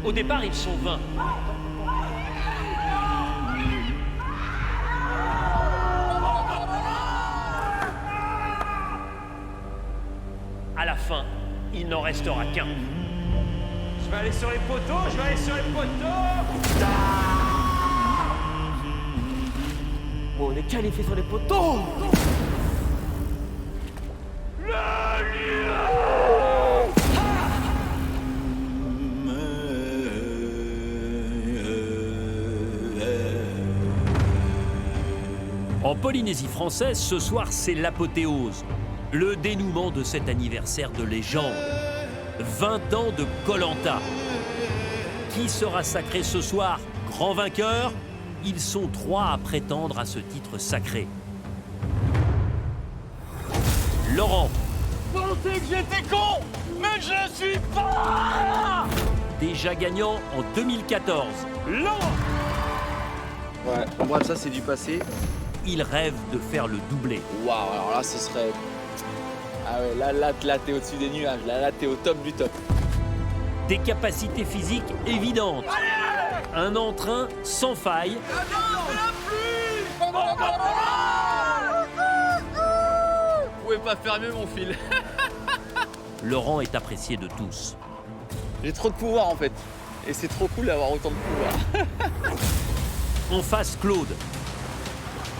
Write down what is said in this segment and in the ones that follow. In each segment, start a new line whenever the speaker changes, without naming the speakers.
Au départ, ils sont 20. À la fin, il n'en restera qu'un.
Je vais aller sur les poteaux, je vais aller sur les poteaux.
Bon, on est qualifié sur les poteaux.
En Polynésie française, ce soir, c'est l'apothéose. Le dénouement de cet anniversaire de légende. 20 ans de Koh-Lanta. Qui sera sacré ce soir grand vainqueur? Ils sont 3 à prétendre à ce titre sacré. Laurent.
Pensez que j'étais con, mais je suis pas.
Déjà gagnant en 2014. Laurent.
Ouais, bon, bref, ça c'est du passé.
Il rêve de faire le doublé.
Waouh, alors là ce serait... Ah ouais, là t'es au-dessus des nuages, là t'es au top du top.
Des capacités physiques évidentes. Un entrain sans faille.
Vous pouvez pas faire mieux mon fil.
Laurent est apprécié de tous.
J'ai trop de pouvoir en fait. Et c'est trop cool d'avoir autant de pouvoir.
En face, Claude.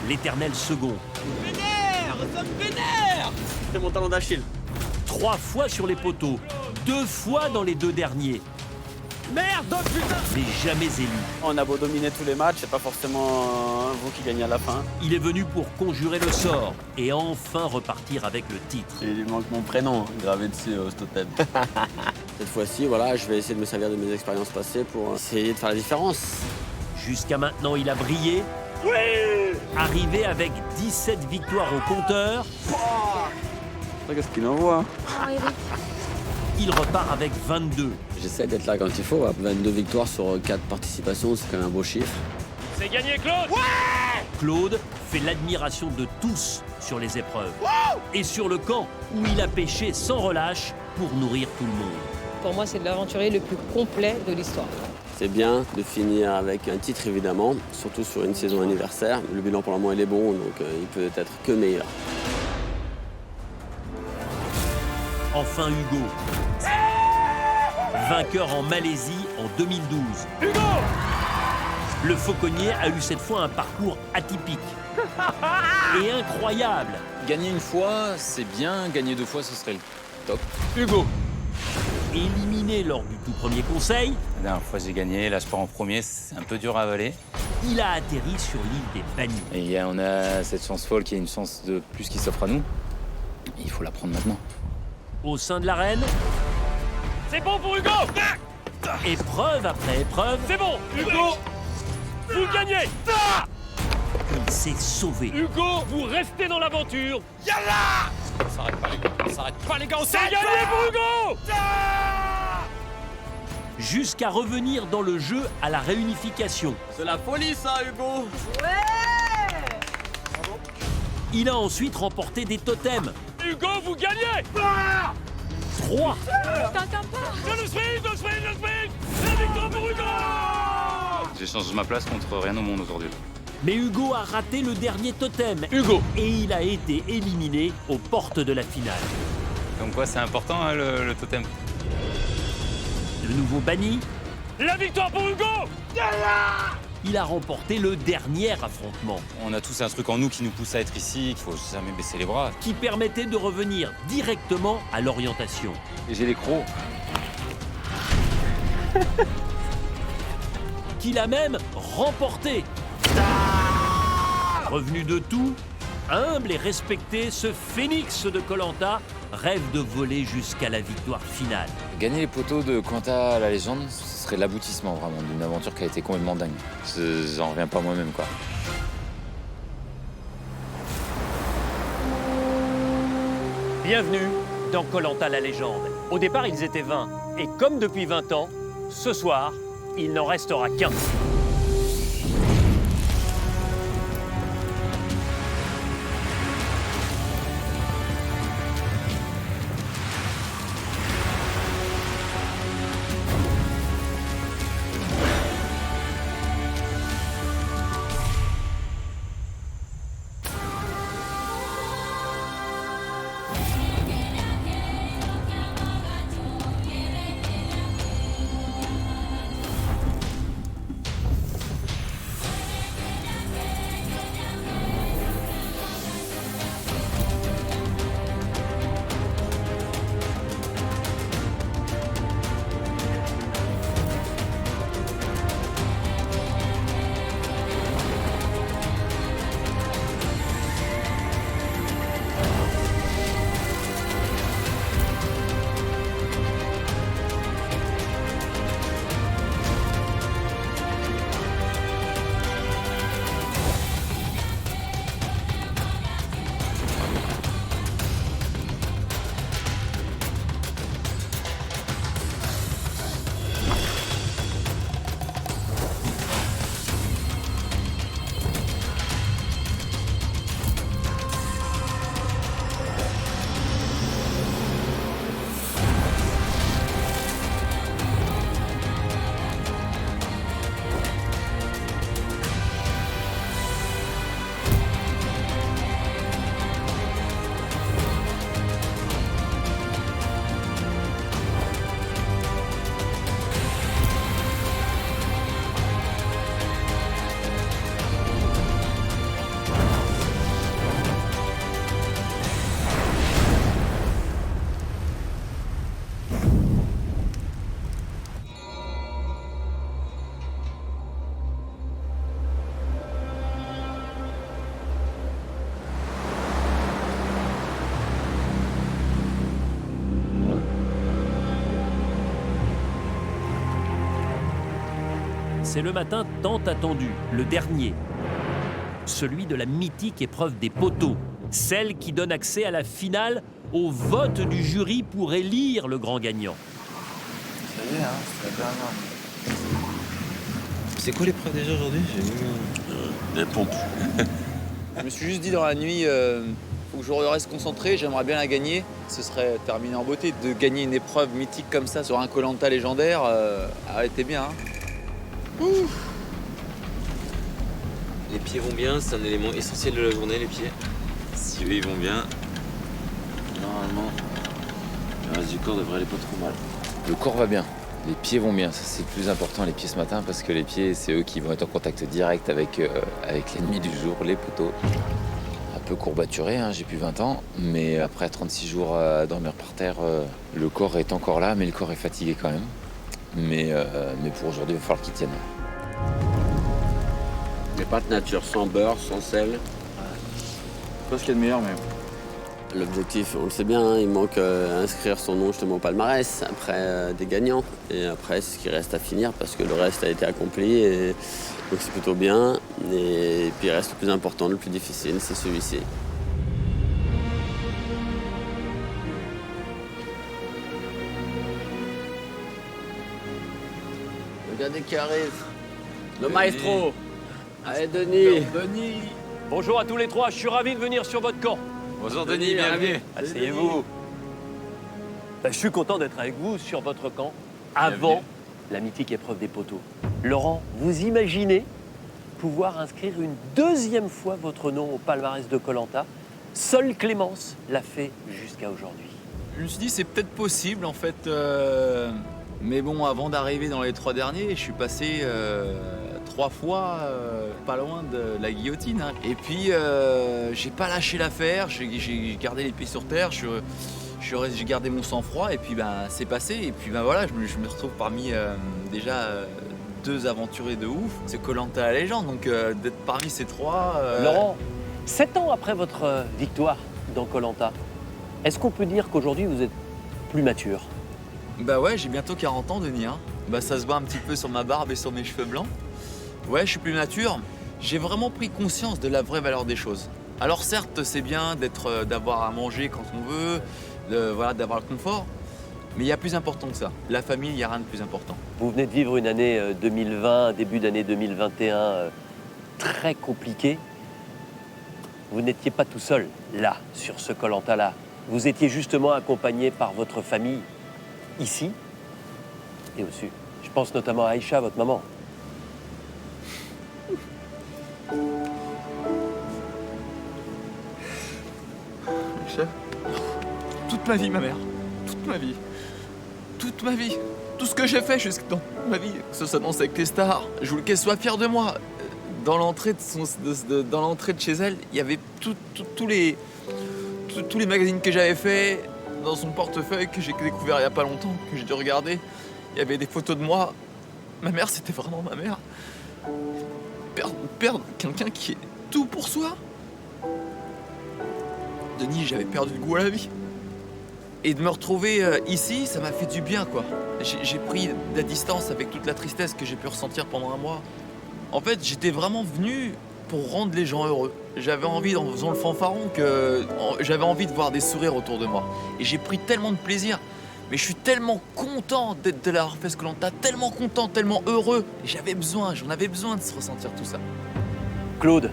L'éternel second.
Vénère, ça me vénère. C'est mon talon d'Achille.
3 fois sur les poteaux. 2 fois dans les 2 derniers.
Merde, putain.
Mais jamais élu.
On a beau dominer tous les matchs, c'est pas forcément vous qui gagnez à la fin.
Il est venu pour conjurer le sort et enfin repartir avec le titre.
Il lui manque mon prénom gravé dessus au totem. Cette fois-ci, voilà, je vais essayer de me servir de mes expériences passées pour essayer de faire la différence.
Jusqu'à maintenant, il a brillé. Oui. Arrivé avec 17 victoires au compteur.
Qu'est-ce qu'il envoie?
Il repart avec 22.
J'essaie d'être là quand il faut. 22 victoires sur 4 participations, c'est quand même un beau chiffre.
C'est gagné, Claude.
Claude fait l'admiration de tous sur les épreuves. Et sur le camp où il a pêché sans relâche pour nourrir tout le monde.
Pour moi, c'est l'aventurier le plus complet de l'histoire.
C'est bien de finir avec un titre, évidemment, surtout sur une saison anniversaire. Le bilan, pour le moment, il est bon, donc il peut être que meilleur.
Enfin Hugo. Vainqueur en Malaisie en 2012.
Hugo.
Le fauconnier a eu cette fois un parcours atypique et incroyable.
Gagner une fois, c'est bien. Gagner 2 fois, ce serait le top.
Hugo.
Éliminé lors du tout premier conseil,
La dernière fois, j'ai gagné. Là, je pars en premier. C'est un peu dur à avaler.
il a atterri sur l'île des bannis.
Et on a cette chance folle qui est une chance de plus qui s'offre à nous. Il faut la prendre maintenant.
Au sein de l'arène,
C'est bon pour Hugo.
épreuve après épreuve,
C'est bon, Hugo. Vous gagnez.
il s'est sauvé.
Hugo, vous restez dans l'aventure. Yalla.
On s'arrête pas, les gars. On s'arrête pas, les gars.
C'est gagné pour Hugo.
Jusqu'à revenir dans le jeu à la réunification.
C'est la folie, ça, Hugo!
Il a ensuite remporté des totems.
Hugo, vous gagnez.
3.
Le sprint. La victoire pour Hugo.
J'échange ma place contre rien au monde aujourd'hui.
Mais Hugo a raté le dernier totem.
Hugo.
Et il a été éliminé aux portes de la finale.
Donc quoi, c'est important, hein, le totem.
De nouveau banni,
La victoire pour Hugo.
il a remporté le dernier affrontement
On a tous un truc en nous qui nous pousse à être ici. Il faut jamais baisser les bras.
qui permettait de revenir directement à l'orientation.
Et j'ai les crocs.
Qu'il a même remporté. Revenu de tout, humble et respecté, ce phénix de Koh-Lanta rêve de voler jusqu'à la victoire finale.
Gagner les poteaux de Koh-Lanta à la légende, ce serait l'aboutissement vraiment d'une aventure qui a été complètement dingue. J'en reviens pas moi-même, quoi.
Bienvenue dans Koh-Lanta la légende. Au départ, ils étaient 20. Et comme depuis 20 ans, ce soir, il n'en restera qu'un. c'est le matin tant attendu, le dernier. Celui de la mythique épreuve des poteaux, celle qui donne accès à la finale au vote du jury pour élire le grand gagnant.
Ça y est, c'est la dernière. C'est quoi l'épreuve déjà aujourd'hui? J'ai vu...
Des pompes.
Je me suis juste dit dans la nuit, faut que je reste concentré, j'aimerais bien la gagner. Ce serait terminé en beauté. De gagner une épreuve mythique comme ça sur un Koh-Lanta légendaire, arrêtez bien.
Les pieds vont bien, c'est un élément essentiel de la journée, les pieds. Si eux ils vont bien, normalement, le reste du corps devrait aller pas trop mal.
Le corps va bien, les pieds vont bien, ça c'est le plus important, les pieds ce matin, parce que les pieds, c'est eux qui vont être en contact direct avec l'ennemi du jour, les poteaux. Un peu courbaturé, j'ai plus 20 ans, mais après 36 jours à dormir par terre, le corps est encore là, mais le corps est fatigué quand même. Mais pour aujourd'hui, il va falloir qu'il tienne.
Les pâtes nature, sans beurre, sans sel.
Je pense qu'il y a de meilleur, mais...
L'objectif, on le sait bien, il manque inscrire son nom justement au palmarès après des gagnants. Et après, c'est ce qui reste à finir parce que le reste a été accompli. Et donc c'est plutôt bien. Et puis il reste le plus important, le plus difficile, c'est celui-ci. Regardez qui arrive. Le maestro. Allez, Denis.
Denis. Bonjour à tous les trois, je suis ravi de venir sur votre camp.
Bonjour Denis, bienvenue.
Asseyez-vous. Je suis content d'être avec vous sur votre camp avant la mythique épreuve des poteaux. Laurent, vous imaginez pouvoir inscrire une deuxième fois votre nom au palmarès de Koh-Lanta? Seule Clémence l'a fait jusqu'à aujourd'hui.
Je me suis dit, c'est peut-être possible, en fait. Mais bon, avant d'arriver dans les 3 derniers, je suis passé 3 fois pas loin de la guillotine. Et puis, j'ai pas lâché l'affaire, j'ai gardé les pieds sur terre, j'ai gardé mon sang-froid, et puis c'est passé. Et puis voilà, je me retrouve parmi déjà 2 aventuriers de ouf. C'est Koh-Lanta la légende, donc d'être parmi ces 3...
Laurent, 7 ans après votre victoire dans Koh-Lanta, est-ce qu'on peut dire qu'aujourd'hui vous êtes plus mature?
Bah ouais, j'ai bientôt 40 ans, Denis. Ça se voit un petit peu sur ma barbe et sur mes cheveux blancs. Ouais, je suis plus mature. J'ai vraiment pris conscience de la vraie valeur des choses. Alors certes, c'est bien d'avoir à manger quand on veut, d'avoir le confort, mais il y a plus important que ça. La famille, il n'y a rien de plus important.
Vous venez de vivre une année 2020, début d'année 2021 très compliquée. Vous n'étiez pas tout seul, là, sur ce Koh-Lanta-là. Vous étiez justement accompagné par votre famille, ici et au sud. Je pense notamment à Aïcha, votre maman.
Chef, toute ma vie, ma mère. Toute ma vie. Toute ma vie. Tout ce que j'ai fait dans ma vie, que ce soit danser avec les stars, je voulais qu'elle soit fière de moi. Dans l'entrée de chez elle, il y avait tous les magazines que j'avais faits, dans son portefeuille que j'ai découvert il n'y a pas longtemps, que j'ai dû regarder. Il y avait des photos de moi. Ma mère, c'était vraiment ma mère. Perdre quelqu'un qui est tout pour soi. Denis, j'avais perdu le goût à la vie. Et de me retrouver ici, ça m'a fait du bien, quoi. J'ai pris de la distance avec toute la tristesse que j'ai pu ressentir pendant un mois. En fait, j'étais vraiment venu pour rendre les gens heureux. J'avais envie, en faisant le fanfaron, j'avais envie de voir des sourires autour de moi. Et j'ai pris tellement de plaisir. Mais je suis tellement content de l'avoir fait ce Koh-Lanta, tellement content, tellement heureux. Et j'en avais besoin de se ressentir tout ça.
Claude,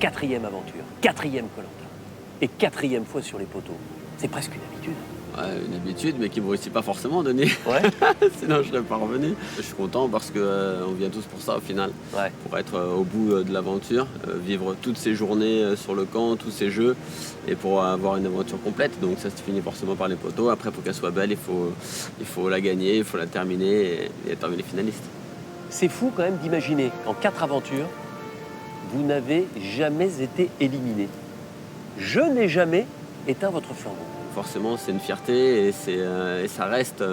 4e aventure, 4e Koh-Lanta. Et 4e fois sur les poteaux. C'est presque une habitude.
Ouais, une habitude, mais qui ne me réussit pas forcément, Denis.
Ouais.
Sinon, je ne serais pas revenu. Je suis content parce qu'on vient tous pour ça, au final.
Ouais.
Pour être au bout de l'aventure, vivre toutes ces journées sur le camp, tous ces jeux, et pour avoir une aventure complète. Donc ça se finit forcément par les poteaux. Après, pour qu'elle soit belle, il faut la gagner, il faut la terminer et être parmi les finalistes.
C'est fou quand même d'imaginer qu'en 4 aventures, vous n'avez jamais été éliminé. Je n'ai jamais éteint votre flambeau.
Forcément, c'est une fierté et ça reste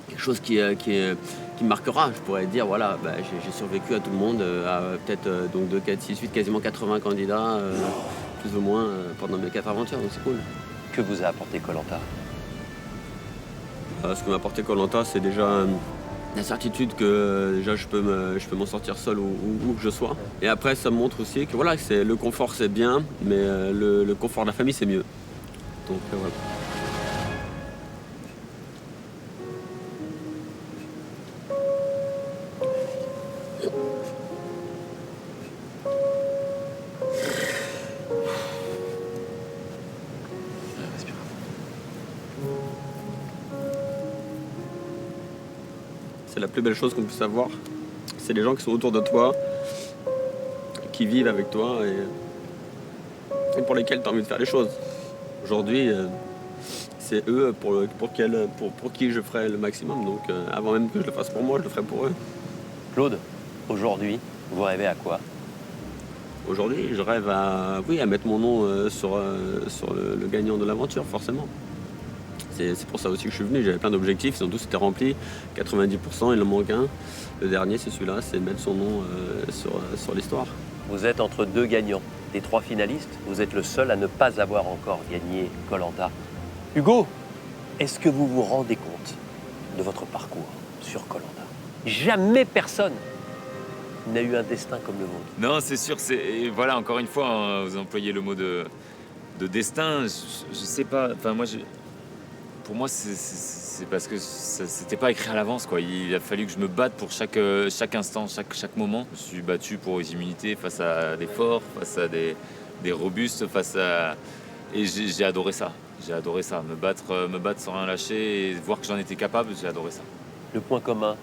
quelque chose qui me marquera. Je pourrais dire, voilà, j'ai survécu à tout le monde, à peut-être donc 2, 4, 6, 8, quasiment 80 candidats, plus ou moins, pendant mes 4 aventures, donc c'est cool.
Que vous a apporté Koh-Lanta?
Ce que m'a apporté Koh-Lanta, c'est déjà la certitude que déjà je peux m'en sortir seul où que je sois. Et après, ça me montre aussi que voilà, le confort c'est bien, mais le confort de la famille c'est mieux. Donc voilà.
Respire.
C'est la plus belle chose qu'on puisse avoir. C'est les gens qui sont autour de toi, qui vivent avec toi et pour lesquels tu as envie de faire les choses. Aujourd'hui, c'est eux pour qui je ferai le maximum. Donc avant même que je le fasse pour moi, je le ferai pour eux.
Claude, aujourd'hui, vous rêvez à quoi?
Aujourd'hui, je rêve à mettre mon nom sur le gagnant de l'aventure, forcément. C'est pour ça aussi que je suis venu. J'avais plein d'objectifs, ils ont tous été remplis. 90%, il en manque un. Le dernier, c'est celui-là, c'est mettre son nom sur l'histoire.
Vous êtes entre deux gagnants. Des 3 finalistes, vous êtes le seul à ne pas avoir encore gagné Koh-Lanta. Hugo, est-ce que vous vous rendez compte de votre parcours sur Koh-Lanta? Jamais personne n'a eu un destin comme le vôtre.
Non, c'est sûr, voilà, encore une fois, hein, vous employez le mot de destin. Je sais pas, enfin moi, pour moi, c'est parce que c'était pas écrit à l'avance, quoi. Il a fallu que je me batte pour chaque instant, chaque moment. Je me suis battu pour les immunités face à des forts, face à des robustes, et j'ai adoré ça. J'ai adoré ça, me battre sans rien lâcher et voir que j'en étais capable, j'ai adoré ça.
Le point commun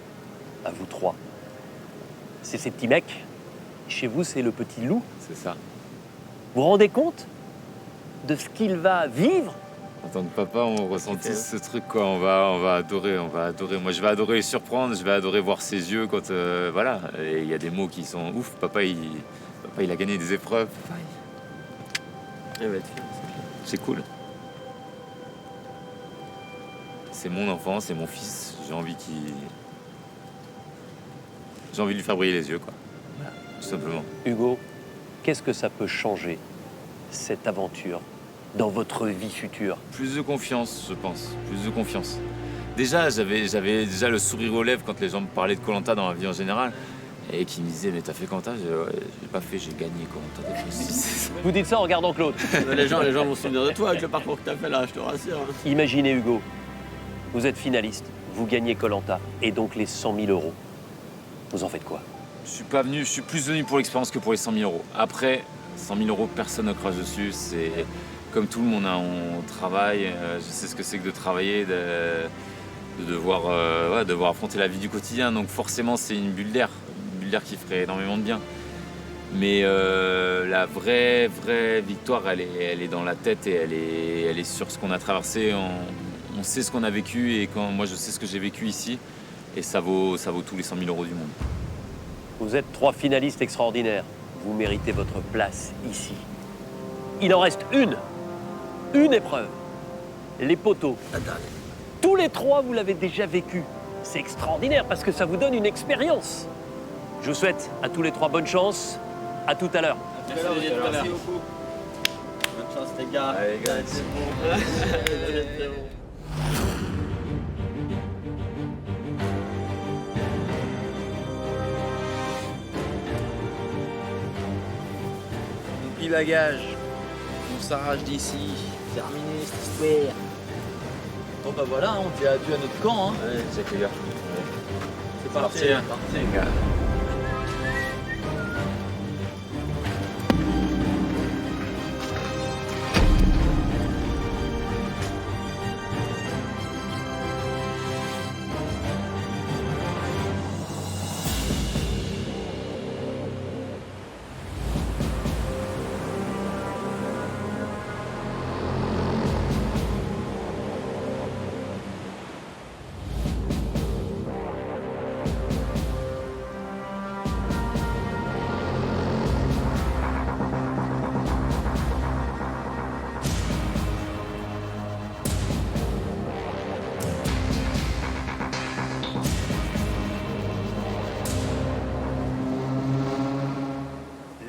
à vous 3, c'est ces petits mecs. Chez vous, c'est le petit loup.
C'est ça.
Vous vous rendez compte de ce qu'il va vivre?
En tant que papa, on ressent tous ce truc, quoi. On va adorer. Moi, je vais adorer les surprendre, je vais adorer voir ses yeux quand, voilà. Et il y a des mots qui sont ouf. Papa, il a gagné des épreuves.
Elle va être fière.
C'est cool. C'est mon enfant, c'est mon fils. J'ai envie de lui faire briller les yeux, quoi. Voilà, tout simplement.
Hugo, qu'est-ce que ça peut changer, cette aventure, dans votre vie future?
Plus de confiance, je pense. Plus de confiance. Déjà, j'avais déjà le sourire aux lèvres quand les gens me parlaient de Koh-Lanta dans la vie en général. Et qui me disaient, mais t'as fait Koh-Lanta? Ouais, j'ai pas fait, j'ai gagné Koh-Lanta.
Vous dites ça en regardant Claude.
Les gens vont se souvenir de toi avec le parcours que tu as fait là, je te rassure.
Imaginez Hugo, vous êtes finaliste, vous gagnez Koh-Lanta, et donc les 100 000 euros. Vous en faites quoi?
Je suis plus venu pour l'expérience que pour les 100 000 euros. Après, 100 000 euros, personne ne crache dessus. C'est comme tout le monde, hein, on travaille. Je sais ce que c'est que de travailler, de devoir affronter la vie du quotidien. Donc forcément, c'est une bulle d'air qui ferait énormément de bien. Mais la vraie victoire, elle est dans la tête et elle est sur ce qu'on a traversé. On sait ce qu'on a vécu et moi, je sais ce que j'ai vécu ici. Et ça vaut tous les 100 000 euros du monde.
Vous êtes 3 finalistes extraordinaires. Vous méritez votre place ici. Il en reste une épreuve. Les poteaux. Tous les 3, vous l'avez déjà vécu. C'est extraordinaire parce que ça vous donne une expérience. Je vous souhaite à tous les 3 bonne chance. À tout à l'heure.
Merci beaucoup. Bonne chance les gars.
Allez, gars.
C'est bon.
On plie bagage. On s'arrache d'ici. Terminé cette histoire. Bon bah voilà, on dit adieu à notre camp. Hein.
Ouais, Jack, les gars.
C'est parti.
Les gars.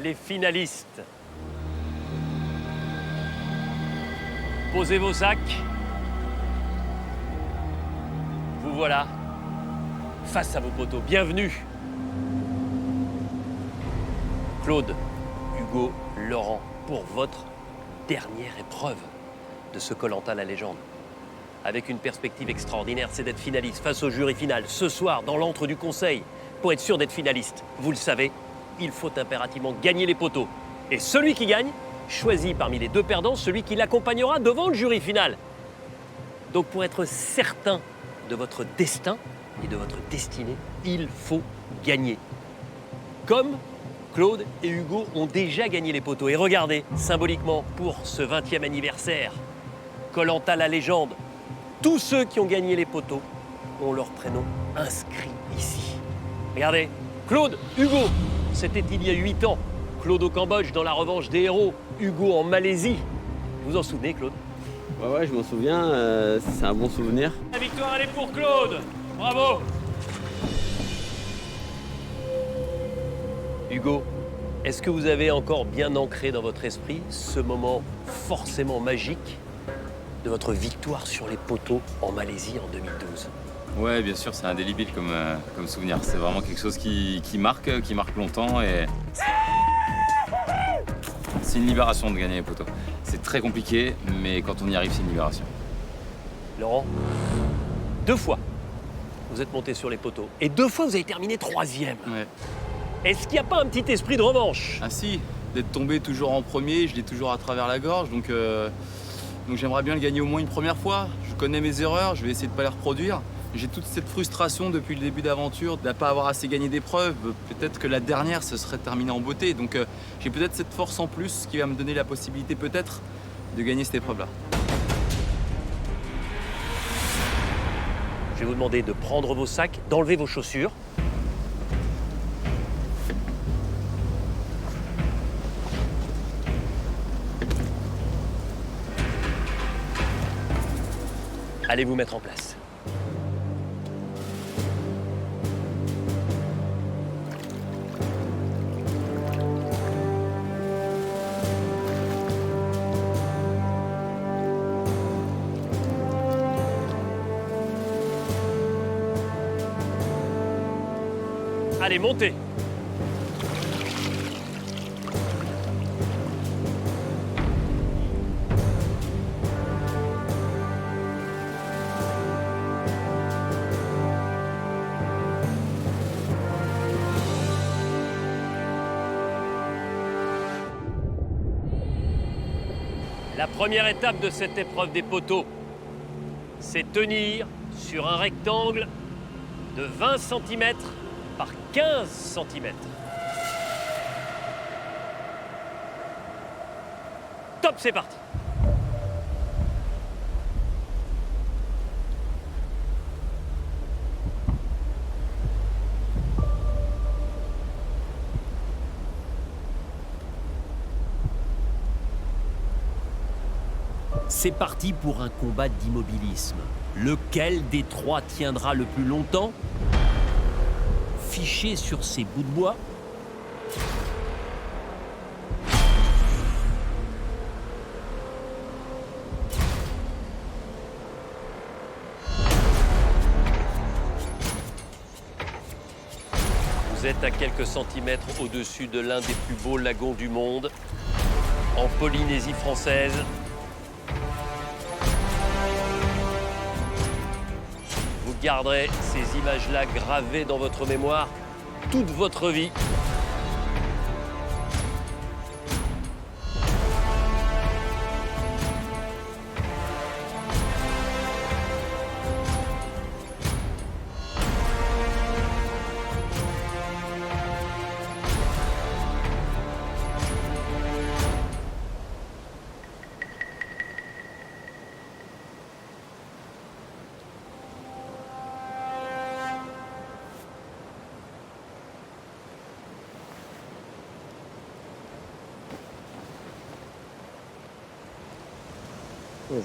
Les finalistes. Posez vos sacs. Vous voilà. face à vos poteaux. Bienvenue. Claude, Hugo, Laurent, pour votre dernière épreuve de ce Koh-Lanta la légende. Avec une perspective extraordinaire, c'est d'être finaliste face au jury final. Ce soir, dans l'antre du conseil, pour être sûr d'être finaliste, vous le savez, il faut impérativement gagner les poteaux. Et celui qui gagne choisit parmi les deux perdants celui qui l'accompagnera devant le jury final. Donc pour être certain de votre destin et de votre destinée, il faut gagner. Comme Claude et Hugo ont déjà gagné les poteaux. Et regardez, symboliquement, pour ce 20e anniversaire, Koh-Lanta la légende, tous ceux qui ont gagné les poteaux ont leur prénom inscrit ici. Regardez, Claude, Hugo, c'était il y a 8 ans. Claude au Cambodge dans la revanche des héros, Hugo en Malaisie. Vous vous en souvenez, Claude?
Ouais, je m'en souviens, c'est un bon souvenir.
La victoire, elle est pour Claude. Bravo. Hugo, est-ce que vous avez encore bien ancré dans votre esprit ce moment forcément magique de votre victoire sur les poteaux en Malaisie en 2012?
Ouais, bien sûr, c'est indélébile comme souvenir. C'est vraiment quelque chose qui marque longtemps et... C'est une libération de gagner les poteaux. C'est très compliqué, mais quand on y arrive, c'est une libération.
Laurent, 2 fois, vous êtes monté sur les poteaux. Et 2 fois, vous avez terminé 3e.
Ouais.
Est-ce qu'il n'y a pas un petit esprit de revanche?
Ah si, d'être tombé toujours en premier, je l'ai toujours à travers la gorge, donc j'aimerais bien le gagner au moins une première fois. Je connais mes erreurs, je vais essayer de ne pas les reproduire. J'ai toute cette frustration depuis le début d'aventure de ne pas avoir assez gagné d'épreuves. Peut-être que la dernière se serait terminée en beauté. Donc j'ai peut-être cette force en plus qui va me donner la possibilité peut-être de gagner cette épreuve-là.
Je vais vous demander de prendre vos sacs, d'enlever vos chaussures. Allez vous mettre en place. Allez, montez. La première étape de cette épreuve des poteaux, c'est tenir sur un rectangle de 20 cm par 15 cm. Top, c'est parti. C'est parti pour un combat d'immobilisme. Lequel des 3 tiendra le plus longtemps? Fiché sur ces bouts de bois. Vous êtes à quelques centimètres au-dessus de l'un des plus beaux lagons du monde, en Polynésie française. Vous garderez ces images-là gravées dans votre mémoire toute votre vie.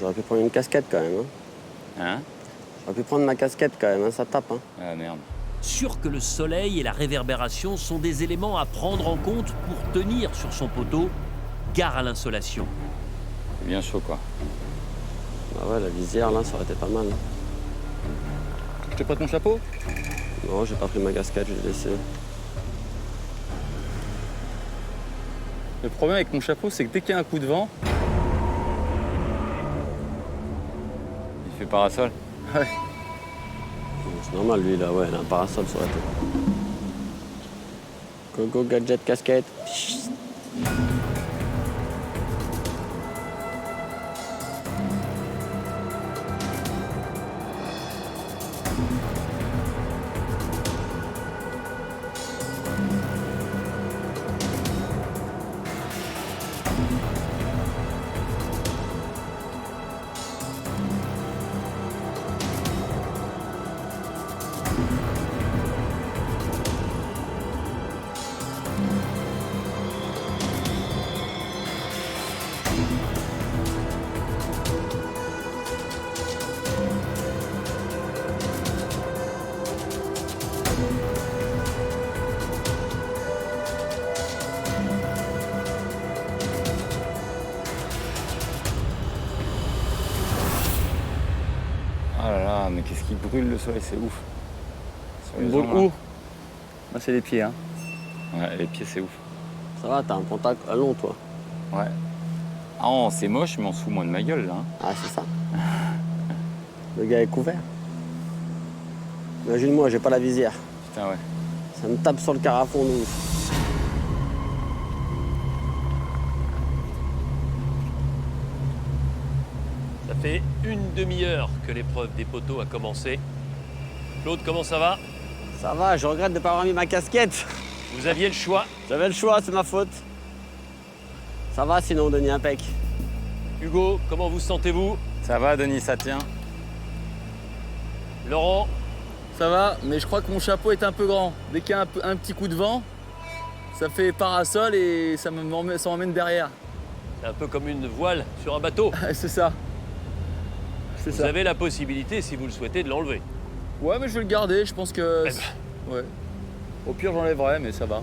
J'aurais pu prendre une casquette quand même.
Hein?
J'aurais pu prendre ma casquette quand même, ça tape.
Ah merde.
Sûr que le soleil et la réverbération sont des éléments à prendre en compte pour tenir sur son poteau. Gare à l'insolation.
C'est bien chaud quoi.
Bah ouais, la visière là, ça aurait été pas mal.
Je te prête mon chapeau?
Non, j'ai pas pris ma casquette, je l'ai laissé.
Le problème avec mon chapeau, c'est que dès qu'il y a un coup de vent, il fait parasol. Ouais.
C'est normal, lui, là, ouais, il a un parasol sur la tête. Go, go, gadget, casquette.
Ah là là, mais qu'est-ce qui brûle le soleil, c'est ouf. Sur les
Brûle
ongles,
où? Là, c'est les pieds, hein.
là. Ouais, les pieds, c'est ouf.
Ça va, t'as un contact long, toi.
Ouais. Ah, oh, c'est moche, mais on se fout moins de ma gueule, là. Hein.
Ah, c'est ça. Le gars est couvert. Imagine-moi, j'ai pas la visière.
Putain, ouais.
Ça me tape sur le carafon, nous.
Ça fait une demi-heure que l'épreuve des poteaux a commencé. Claude, comment ça va?
Ça va, je regrette de pas avoir mis ma casquette.
Vous aviez le choix.
J'avais le choix, c'est ma faute. Ça va sinon, Denis, impec.
Hugo, comment vous sentez-vous?
Ça va, Denis, ça tient.
Laurent,
Ça va, mais je crois que mon chapeau est un peu grand. Dès qu'il y a un petit coup de vent, ça fait parasol et ça m'emmène derrière.
c'est un peu comme une voile sur un bateau.
C'est ça. C'est
Vous
ça.
avez la possibilité, si vous le souhaitez, de l'enlever.
Ouais, mais je vais le garder, je pense que...
Eh
Ouais. Au pire, j'enlèverai, mais ça va.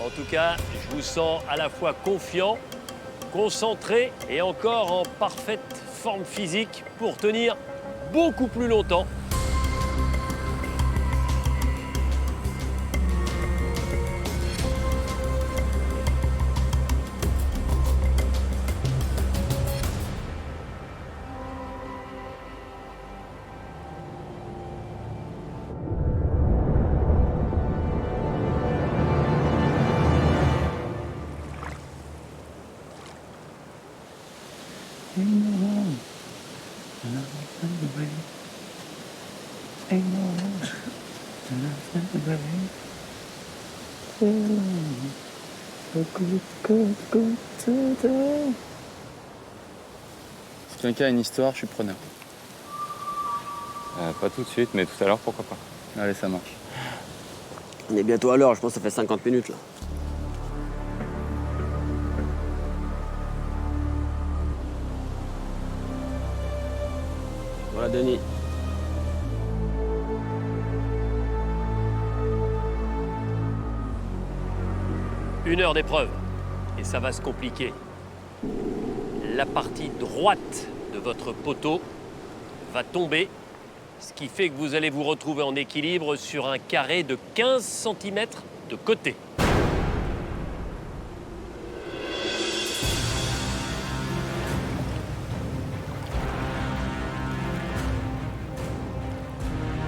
En tout cas, je vous sens à la fois confiant, concentré et encore en parfaite forme physique pour tenir beaucoup plus longtemps.
Si quelqu'un a une histoire, je suis preneur.
Pas tout de suite, mais tout à l'heure, pourquoi pas.
Allez, ça marche.
On est bientôt à l'heure, je pense que ça fait 50 minutes, là. Voilà, Denis.
Une heure d'épreuve. Et ça va se compliquer. La partie droite de votre poteau va tomber, ce qui fait que vous allez vous retrouver en équilibre sur un carré de 15 cm de côté.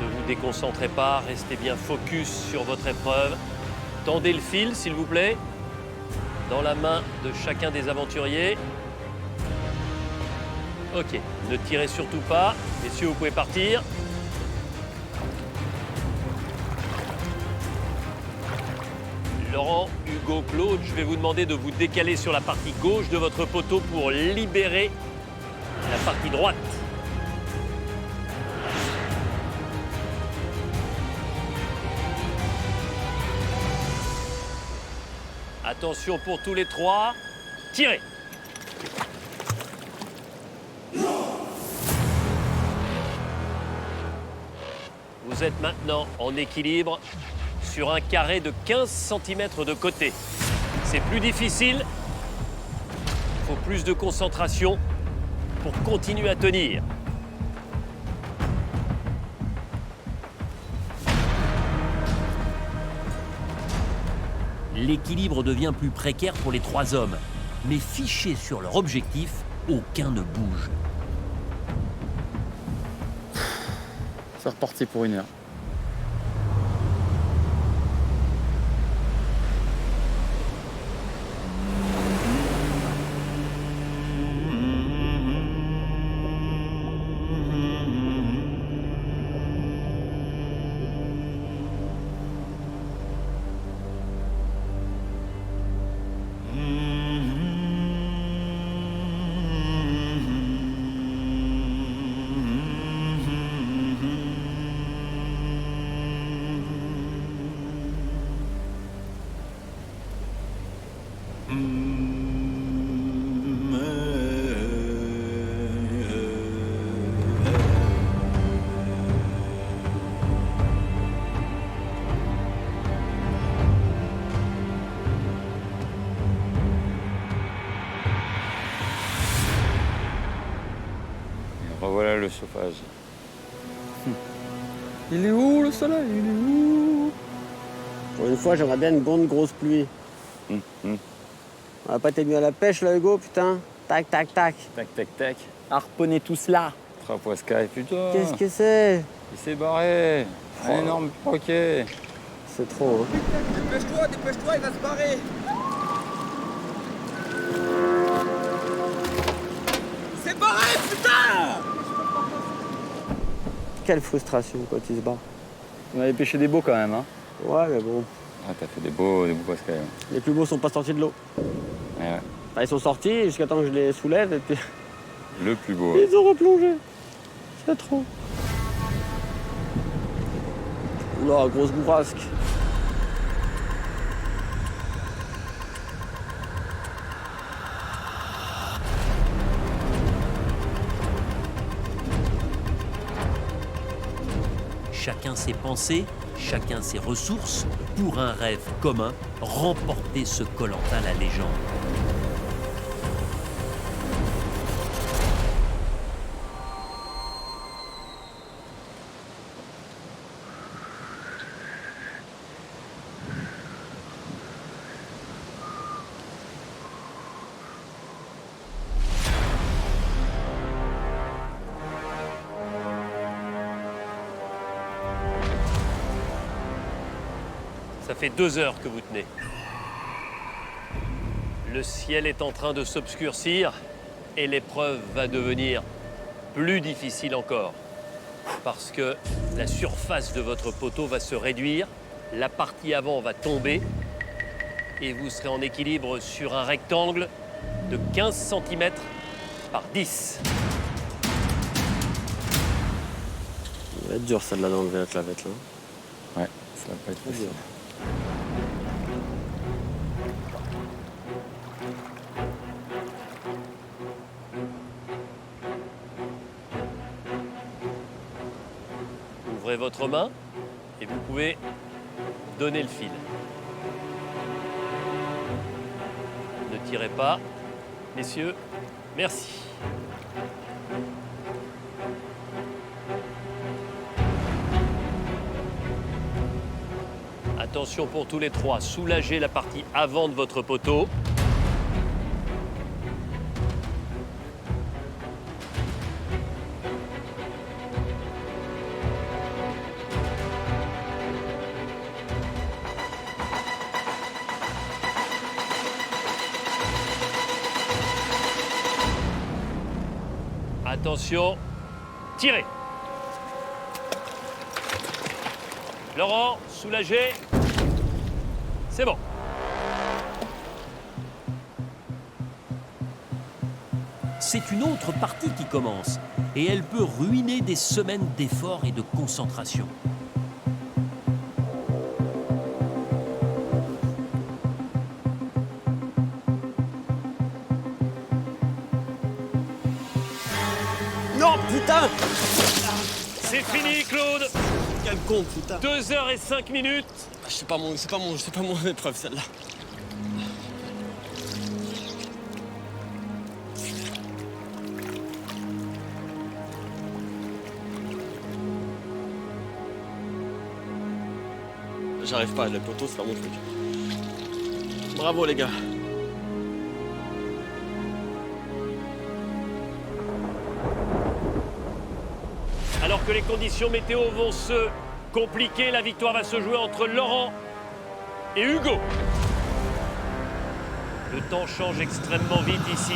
Ne vous déconcentrez pas, restez bien focus sur votre épreuve. Tendez le fil, s'il vous plaît, dans la main de chacun des aventuriers. Ok, ne tirez surtout pas. Messieurs, vous pouvez partir. Laurent, Hugo, Claude, je vais vous demander de vous décaler sur la partie gauche de votre poteau pour libérer la partie droite. Attention pour tous les trois. Tirez! Vous êtes maintenant en équilibre sur un carré de 15 cm de côté. C'est plus difficile. Il faut plus de concentration pour continuer à tenir. l'équilibre devient plus précaire pour les 3 hommes. Mais fichés sur leur objectif, aucun ne bouge.
C'est reparti pour 1 heure.
Revoilà le chauffage.
Il est où le soleil? Il est où?
Pour une fois, j'aimerais bien une bonne grosse pluie. On a pas été mis à la pêche là, Hugo, putain. Tac, tac, tac.
Tac, tac, tac.
Harponnez tout cela.
Trapoiscaille, putain.
Qu'est-ce que c'est?
Il s'est barré. Un énorme paquet.
C'est trop, hein.
Dépêche-toi, il va se barrer. C'est barré, putain!
Quelle frustration quand il se bat.
On avait pêché des beaux quand même, hein.
Ouais, mais bon.
Ah, t'as fait des beaux pascailles.
Les plus beaux sont pas sortis de l'eau.
Ouais.
Enfin, ils sont sortis jusqu'à temps que je les soulève et puis
Le plus beau.
ils ont replongé. C'est trop. Oula, grosse bourrasque.
Chacun ses pensées, chacun ses ressources, pour un rêve commun, remporter ce Koh-Lanta la légende. Ça fait 2 heures que vous tenez. Le ciel est en train de s'obscurcir et l'épreuve va devenir plus difficile encore. Parce que la surface de votre poteau va se réduire, la partie avant va tomber et vous serez en équilibre sur un rectangle de 15 cm par 10.
Ça va être dur celle-là d'enlever la clavette là.
Ouais, ça va pas être facile.
Ouvrez votre main et vous pouvez donner le fil. Ne tirez pas, messieurs, merci. Attention pour tous les 3, soulagez la partie avant de votre poteau. Attention, tirez. Laurent, soulagez. C'est bon. C'est une autre partie qui commence et elle peut ruiner des semaines d'efforts et de concentration.
Non, putain!
C'est fini, Claude.
Quel con, putain!
2 heures et 5 minutes.
C'est pas mon épreuve celle-là. J'arrive pas, le poteau c'est pas mon truc. Bravo les gars.
Alors que les conditions météo vont se compliquer, la victoire va se jouer entre Laurent et Hugo. Le temps change extrêmement vite ici.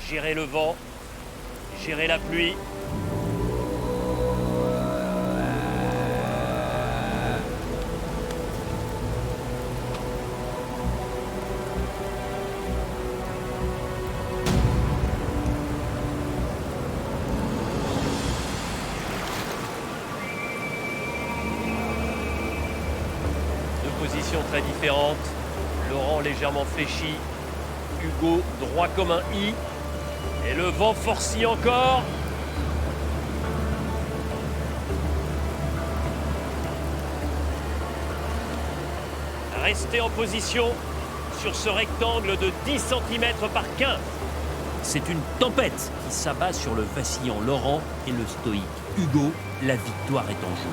Gérer le vent, gérer la pluie. Deux positions très différentes. Laurent légèrement fléchi, Hugo droit comme un i. Et le vent forcit encore. Restez en position sur ce rectangle de 10 cm par 15. C'est une tempête qui s'abat sur le vacillant Laurent et le stoïque Hugo. La victoire est en jeu.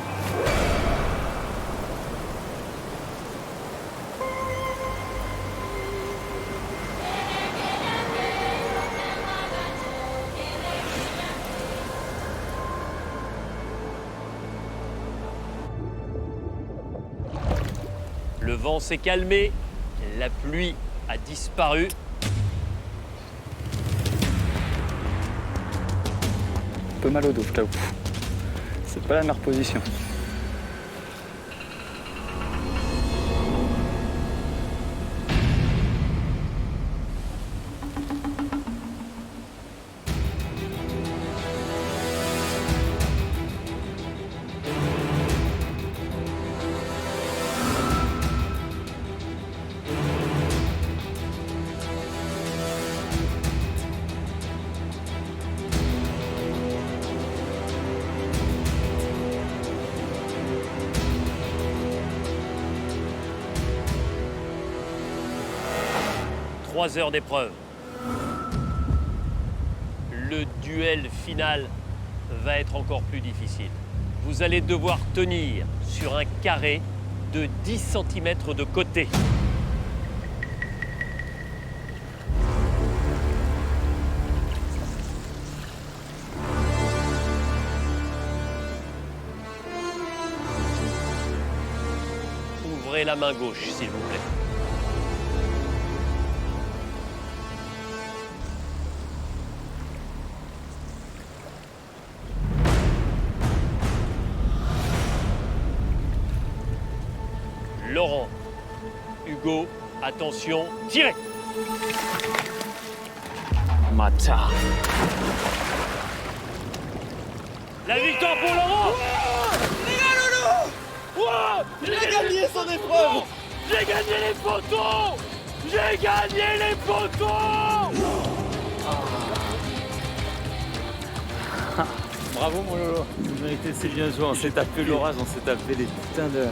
Le vent s'est calmé, la pluie a disparu.
Un peu mal au dos, je t'avoue. C'est pas la meilleure position.
Trois heures d'épreuve. Le duel final va être encore plus difficile. Vous allez devoir tenir sur un carré de 10 cm de côté. Ouvrez la main gauche, s'il vous plaît. Laurent, Hugo, attention, tirez!
Mata.
La victoire pour Laurent!
Il a gagné son épreuve.
J'ai gagné les photos! J'ai gagné les photos!
Bravo mon Lolo. Vous méritez, c'est bien joué. On s'est tapé l'orage, on s'est tapé les putains de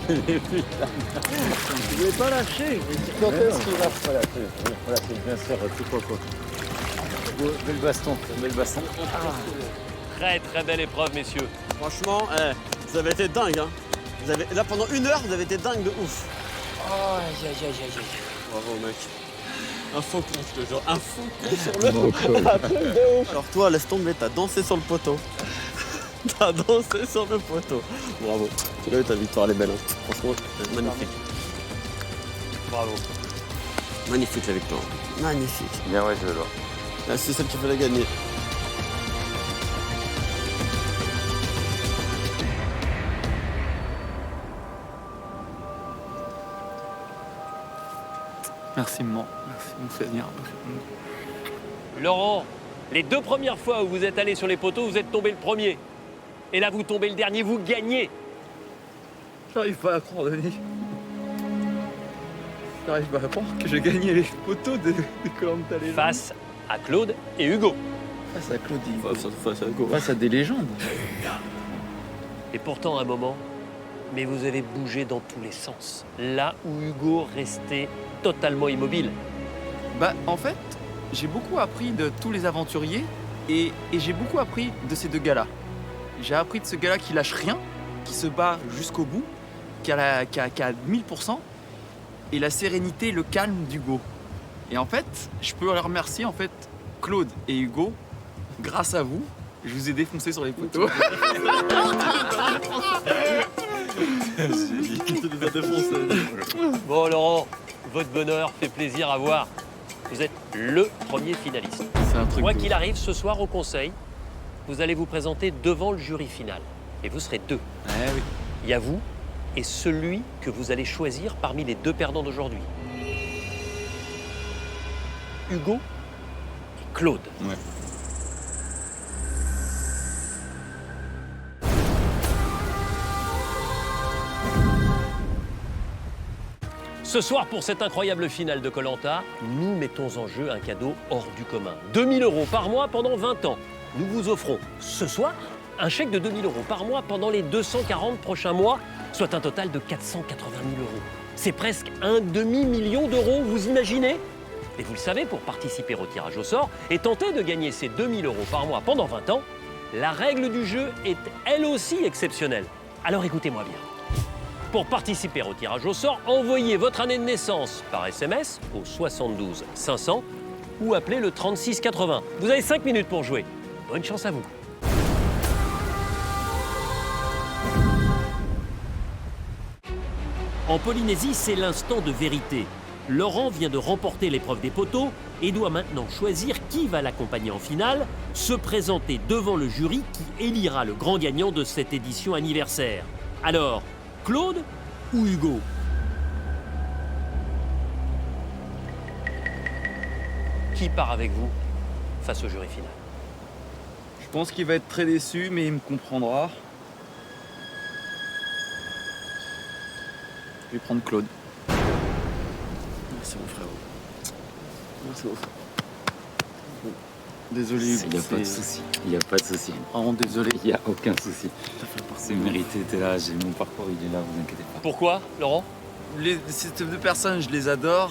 les putains. Vous voulez pas lâcher. Quand est-ce qu'il va pas lâcher? Voilà, c'est bien sûr, c'est quoi. Belle baston, belle baston.
Très très belle épreuve, messieurs.
Franchement, vous avez été dingue. Hein. Là, pendant 1 heure, vous avez été dingue de ouf. Bravo, mec. Un faux con, je te jure. Un faux con sur le... Un truc de ouf. Alors toi, laisse tomber, t'as dansé sur le poteau. T'as dansé sur le poteau. Bravo. Tu l'as eu, ta victoire, elle est belle. Hein. Franchement, magnifique.
Bravo.
Magnifique, la victoire. Magnifique.
Bien ouais, je le vois.
Là, c'est celle qui fallait gagner.
Merci maman, merci mon Seigneur.
Laurent, les 2 premières fois où vous êtes allé sur les poteaux, vous êtes tombé le premier. Et là, vous tombez le dernier, vous gagnez.
J'arrive pas à croire, Denis. J'arrive pas à croire que j'ai gagné les poteaux de Koh-Lanta Legends.
Face à Claude et Hugo.
Face à Claude,
Face à Hugo.
face à des légendes.
Et pourtant, à un moment, mais vous avez bougé dans tous les sens. Là où Hugo restait totalement immobile.
Bah, en fait, j'ai beaucoup appris de tous les aventuriers et j'ai beaucoup appris de ces 2 gars-là. J'ai appris de ce gars-là qui lâche rien qui se bat jusqu'au bout, qui a 1000%, et la sérénité, le calme d'Hugo. Et en fait, je peux leur remercier en fait Claude et Hugo. Grâce à vous, je vous ai défoncé sur les poteaux.
Bon, Laurent, votre bonheur fait plaisir à voir. Vous êtes le premier finaliste.
C'est un truc.
Quoi
de
qu'il arrive, ce soir au conseil, vous allez vous présenter devant le jury final. Et vous serez deux.
ouf. Ouais, oui.
Il y a vous et celui que vous allez choisir parmi les deux perdants d'aujourd'hui. Hugo et Claude.
Ouais.
Ce soir, pour cette incroyable finale de Koh-Lanta, nous mettons en jeu un cadeau hors du commun. 2 000 € par mois pendant 20 ans. Nous vous offrons ce soir un chèque de 2 000 € par mois pendant les 240 prochains mois, soit un total de 480 000 €. C'est presque un demi-million d'euros, vous imaginez? Et vous le savez, pour participer au tirage au sort et tenter de gagner ces 2 000 € par mois pendant 20 ans, la règle du jeu est elle aussi exceptionnelle. Alors écoutez-moi bien. Pour participer au tirage au sort, envoyez votre année de naissance par SMS au 72 500 ou appelez le 36 80. Vous avez 5 minutes pour jouer. Bonne chance à vous. En Polynésie, c'est l'instant de vérité. Laurent vient de remporter l'épreuve des poteaux et doit maintenant choisir qui va l'accompagner en finale, se présenter devant le jury qui élira le grand gagnant de cette édition anniversaire. Alors, Claude ou Hugo? Qui part avec vous face au jury final?
Je pense qu'il va être très déçu, mais il me comprendra. Je vais prendre Claude.
Merci mon frérot. Merci mon frère. Désolé,
Il n'y a pas de souci. Il n'y a pas de souci.
Vraiment désolé.
Il n'y a aucun souci. C'est mérité, t'es là, j'ai mon parcours, il est là, vous inquiétez pas.
Pourquoi, Laurent?
Ces deux personnes, je les adore,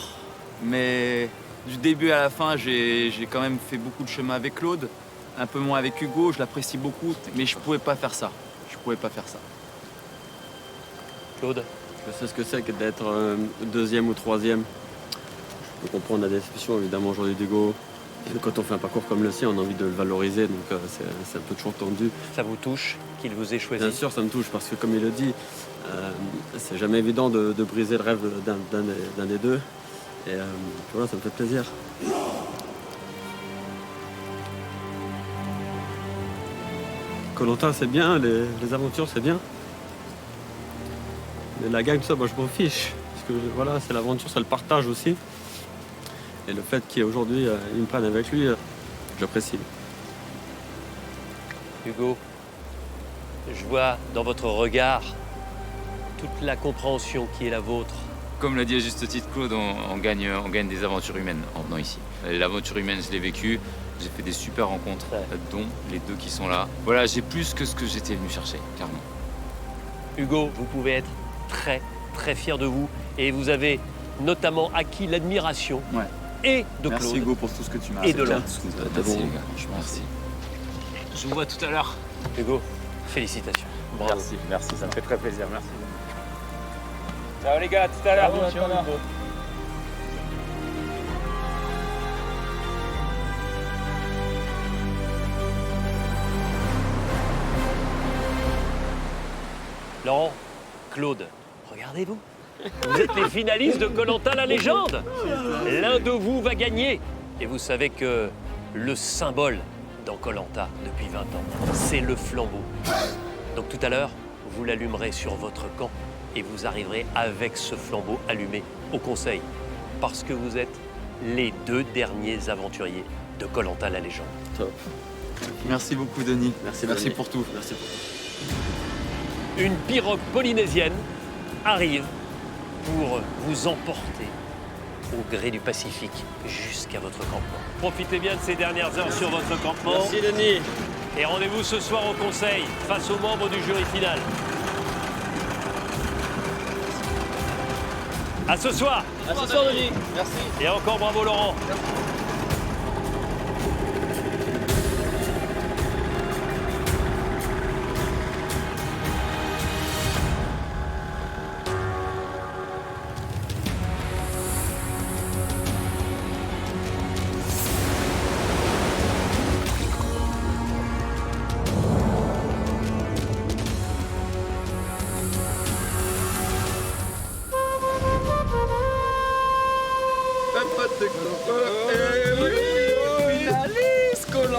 mais du début à la fin, j'ai quand même fait beaucoup de chemin avec Claude, un peu moins avec Hugo, je l'apprécie beaucoup, mais je pouvais pas faire ça. Je pouvais pas faire ça.
Claude?
Je sais ce que c'est que d'être deuxième ou troisième. Je peux comprendre la déception évidemment aujourd'hui d'Hugo. Quand on fait un parcours comme le sien, on a envie de le valoriser, donc c'est un peu toujours tendu.
Ça vous touche qu'il vous ait choisi?
Bien sûr, ça me touche parce que comme il le dit, c'est jamais évident de briser le rêve d'un des deux. Et voilà, ça me fait plaisir. Koh-Lanta, c'est bien, les aventures, c'est bien. Mais la gagne, ça, moi, je m'en fiche. Parce que voilà, c'est l'aventure, c'est le partage aussi. Et le fait qu'aujourd'hui, il me prenne avec lui, j'apprécie.
Hugo, je vois dans votre regard toute la compréhension qui est la vôtre.
Comme l'a dit à juste titre Claude, on gagne des aventures humaines en venant ici. L'aventure humaine, je l'ai vécue. J'ai fait des super rencontres, dont les deux qui sont là. Voilà, j'ai plus que ce que j'étais venu chercher, clairement.
Hugo, vous pouvez être très, très fier de vous. Et vous avez notamment acquis l'admiration et de
Merci
Claude
Hugo pour tout ce que tu m'as
et de Laurent.
Merci les gars, merci.
Je vous vois tout à l'heure.
Hugo, félicitations. Bravo.
Merci, ça me fait très plaisir, merci. Ciao les gars, à tout à l'heure.
Laurent, Claude, regardez-vous. Vous êtes les finalistes de Koh-Lanta la légende. L'un de vous va gagner. Et vous savez que le symbole dans Koh-Lanta depuis 20 ans, c'est le flambeau. Donc tout à l'heure, vous l'allumerez sur votre camp et vous arriverez avec ce flambeau allumé au conseil. Parce que vous êtes les deux derniers aventuriers de Koh-Lanta la légende.
Top.
Merci beaucoup Denis.
Merci
pour tout.
Merci pour tout.
Une pirogue polynésienne arrive pour vous emporter au gré du Pacifique jusqu'à votre campement. Profitez bien de ces dernières heures sur votre campement.
Merci Denis.
Et rendez-vous ce soir au conseil face aux membres du jury final. À ce soir.
À ce soir, Denis. Merci.
Et encore bravo Laurent.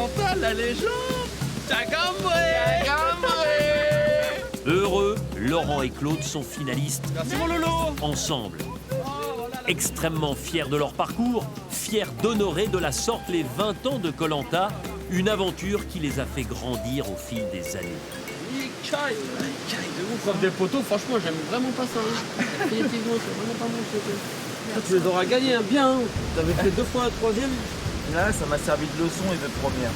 Koh-Lanta, la légende.
Heureux, Laurent et Claude sont finalistes.
Merci mon Lolo.
Ensemble. Extrêmement fiers de leur parcours, fiers d'honorer de la sorte les 20 ans de Koh-Lanta, une aventure qui les a fait grandir au fil des années.
Preuve des poteaux, franchement, j'aime vraiment pas ça. Définitivement, c'est vraiment pas mon truc. Toi, tu les auras gagnés, hein, bien. Hein. T'avais fait 2 fois la 3e.
Là, ça m'a servi de leçon et de première.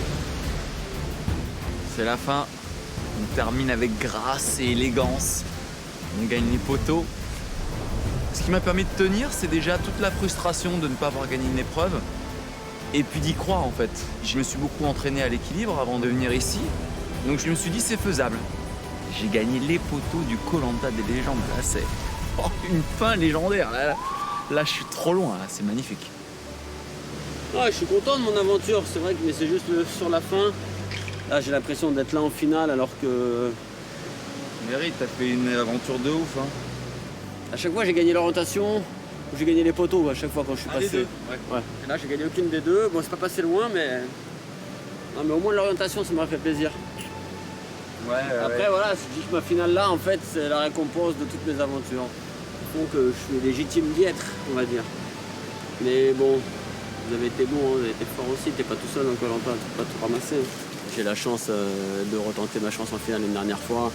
C'est la fin. On termine avec grâce et élégance. On gagne les poteaux. Ce qui m'a permis de tenir, c'est déjà toute la frustration de ne pas avoir gagné une épreuve. Et puis d'y croire, en fait. Je me suis beaucoup entraîné à l'équilibre avant de venir ici. Donc je me suis dit, c'est faisable. J'ai gagné les poteaux du Koh-Lanta des légendes. Là, c'est une fin légendaire. Là, je suis trop loin. Là, c'est magnifique.
Ouais, je suis content de mon aventure, c'est vrai, mais c'est juste sur la fin. Là, j'ai l'impression d'être là en finale alors que...
Mérite, t'as fait une aventure de ouf. Hein.
À chaque fois, j'ai gagné l'orientation ou j'ai gagné les poteaux à chaque fois quand je suis passé.
Les deux,
ouais. Et là, j'ai gagné aucune des deux. Bon, c'est pas passé loin, mais... Non, mais au moins l'orientation, ça m'a fait plaisir. Après, voilà, je dis que ma finale là, en fait, c'est la récompense de toutes mes aventures. Donc, je suis légitime d'y être, on va dire. Mais bon, vous avez été bon, hein, vous avez été fort aussi. T'es pas tout seul dans Koh-Lanta, t'as pas tout ramassé. J'ai la chance de retenter ma chance en finale une dernière fois.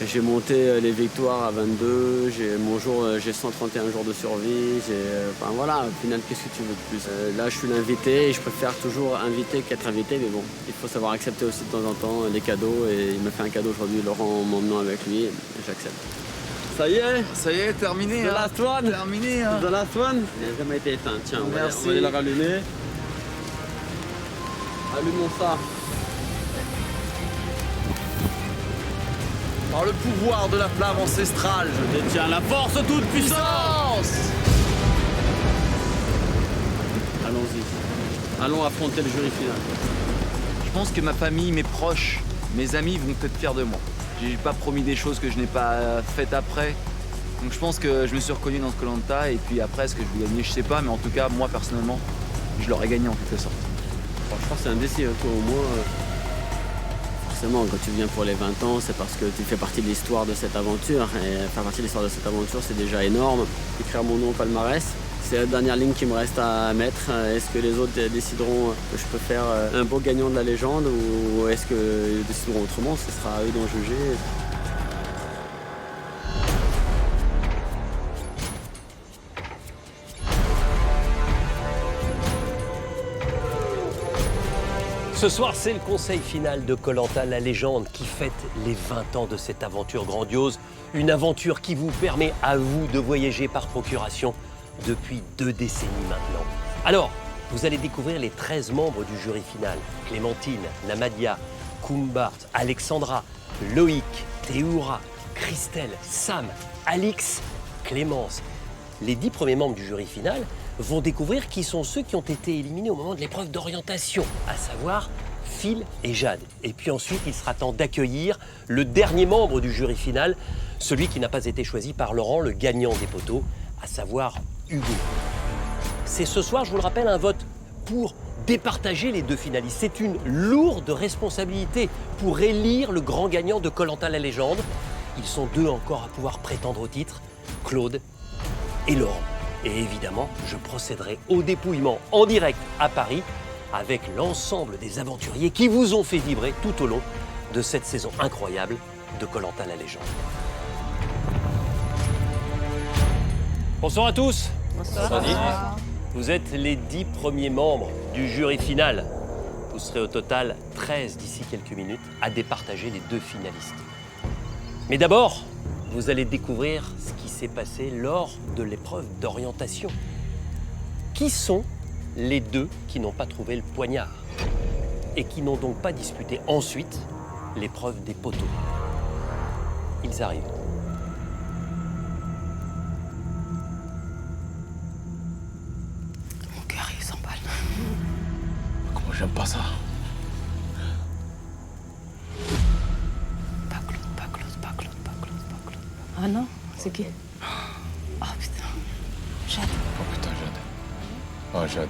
J'ai monté les victoires à 22, j'ai 131 jours de survie, enfin voilà, au final, qu'est-ce que tu veux de plus? Là, je suis l'invité et je préfère toujours inviter qu'être invité, mais bon, il faut savoir accepter aussi de temps en temps les cadeaux et il m'a fait un cadeau aujourd'hui, Laurent, en m'emmenant avec lui, et j'accepte. Ça y est,
terminé.
The last one.
Terminé. Hein.
The last one. Il n'a jamais été éteint, tiens, on va
Merci.
aller le rallumer. Allumons ça.
Par le pouvoir de la flamme ancestrale,
Je détiens la force toute puissance. Allons-y. Allons affronter le jury final.
Je pense que ma famille, mes proches, mes amis vont être fiers de moi. J'ai pas promis des choses que je n'ai pas faites après. Donc je pense que je me suis reconnu dans ce Koh-Lanta et puis après, ce que je vais gagner, je sais pas, mais en tout cas, moi personnellement, je l'aurais gagné en quelque sorte.
Bon, je crois que c'est un défi, toi au moins. Forcément, quand tu viens pour les 20 ans, c'est parce que tu fais partie de l'histoire de cette aventure. Et faire partie de l'histoire de cette aventure, c'est déjà énorme. Écrire mon nom au palmarès, c'est la dernière ligne qui me reste à mettre. Est-ce que les autres décideront que je peux faire un beau gagnant de la légende ou est-ce qu'ils décideront autrement? Ce sera à eux d'en juger.
Ce soir, c'est le conseil final de Koh-Lanta, la légende, qui fête les 20 ans de cette aventure grandiose. Une aventure qui vous permet à vous de voyager par procuration depuis 2 décennies maintenant. Alors, vous allez découvrir les 13 membres du jury final. Clémentine, Namadia, Kumbart, Alexandra, Loïc, Théoura, Christelle, Sam, Alix, Clémence. Les 10 premiers membres du jury final vont découvrir qui sont ceux qui ont été éliminés au moment de l'épreuve d'orientation, à savoir Phil et Jade. Et puis ensuite, il sera temps d'accueillir le dernier membre du jury final, celui qui n'a pas été choisi par Laurent, le gagnant des poteaux, à savoir Hugo. C'est ce soir, je vous le rappelle, un vote pour départager les 2 finalistes. C'est une lourde responsabilité pour élire le grand gagnant de Koh-Lanta la légende. Ils sont 2 encore à pouvoir prétendre au titre, Claude et Laurent. Et évidemment, je procéderai au dépouillement en direct à Paris avec l'ensemble des aventuriers qui vous ont fait vibrer tout au long de cette saison incroyable de Koh-Lanta la légende. Bonsoir à tous. Bonsoir. Vous êtes les 10 premiers membres du jury final. Vous serez au total 13 d'ici quelques minutes à départager les 2 finalistes. Mais d'abord, vous allez découvrir ce qui s'est passé lors de l'épreuve d'orientation. Qui sont les 2 qui n'ont pas trouvé le poignard et qui n'ont donc pas disputé ensuite l'épreuve des poteaux? Ils arrivent.
Mon cœur, il s'emballe.
Comment j'aime pas ça?
Ah non, c'est qui? Oh putain, Jade.
Oh putain, Jade. Oh, Jade.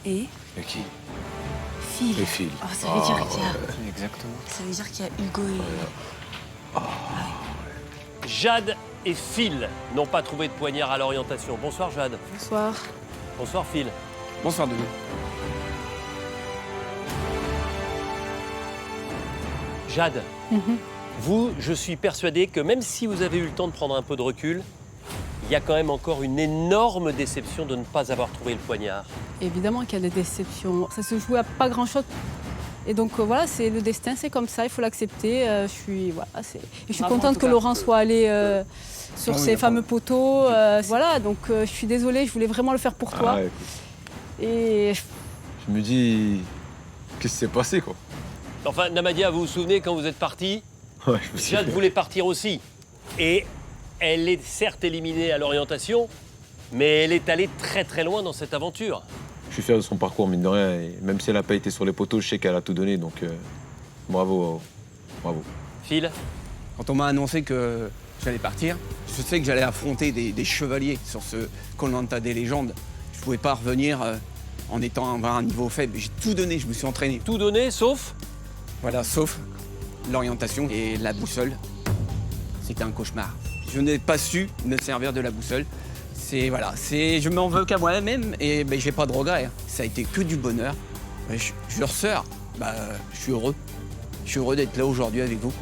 Et
Et qui?
Phil.
Et Phil.
Oh, ça veut dire qu'il y a...
Exactement.
Ça veut dire qu'il y a Hugo et...
Jade et Phil n'ont pas trouvé de poignard à l'orientation. Bonsoir Jade.
Bonsoir.
Bonsoir Phil.
Bonsoir Denis.
Jade, vous, je suis persuadé que même si vous avez eu le temps de prendre un peu de recul, il y a quand même encore une énorme déception de ne pas avoir trouvé le poignard.
Évidemment qu'il y a des déceptions. Ça se joue à pas grand-chose. Et donc voilà, c'est le destin, c'est comme ça, il faut l'accepter. Je suis contente que Laurent soit allé sur ces fameux poteaux. Voilà, donc je suis désolée, je voulais vraiment le faire pour toi.
Ouais,
Et
je me dis, qu'est-ce qui s'est passé quoi?
Enfin, Namadia, vous vous souvenez quand vous êtes parti,
Ouais, je me suis
Jade voulait partir aussi. Et elle est certes éliminée à l'orientation, mais elle est allée très très loin dans cette aventure.
Je suis fier de son parcours, mine de rien. Et même si elle n'a pas été sur les poteaux, je sais qu'elle a tout donné. Donc, bravo. Bravo.
Phil,
Quand on m'a annoncé que j'allais partir, je sais que j'allais affronter des chevaliers sur ce Koh-Lanta des légendes. Je ne pouvais pas revenir en étant à un niveau faible. J'ai tout donné, je me suis entraîné.
tout donné sauf
Voilà, sauf l'orientation et la boussole. C'était un cauchemar. Je n'ai pas su me servir de la boussole. Je m'en veux qu'à moi-même et j'ai pas de regrets. Ça a été que du bonheur. Je le ressors. Je suis heureux. Je suis heureux d'être là aujourd'hui avec vous.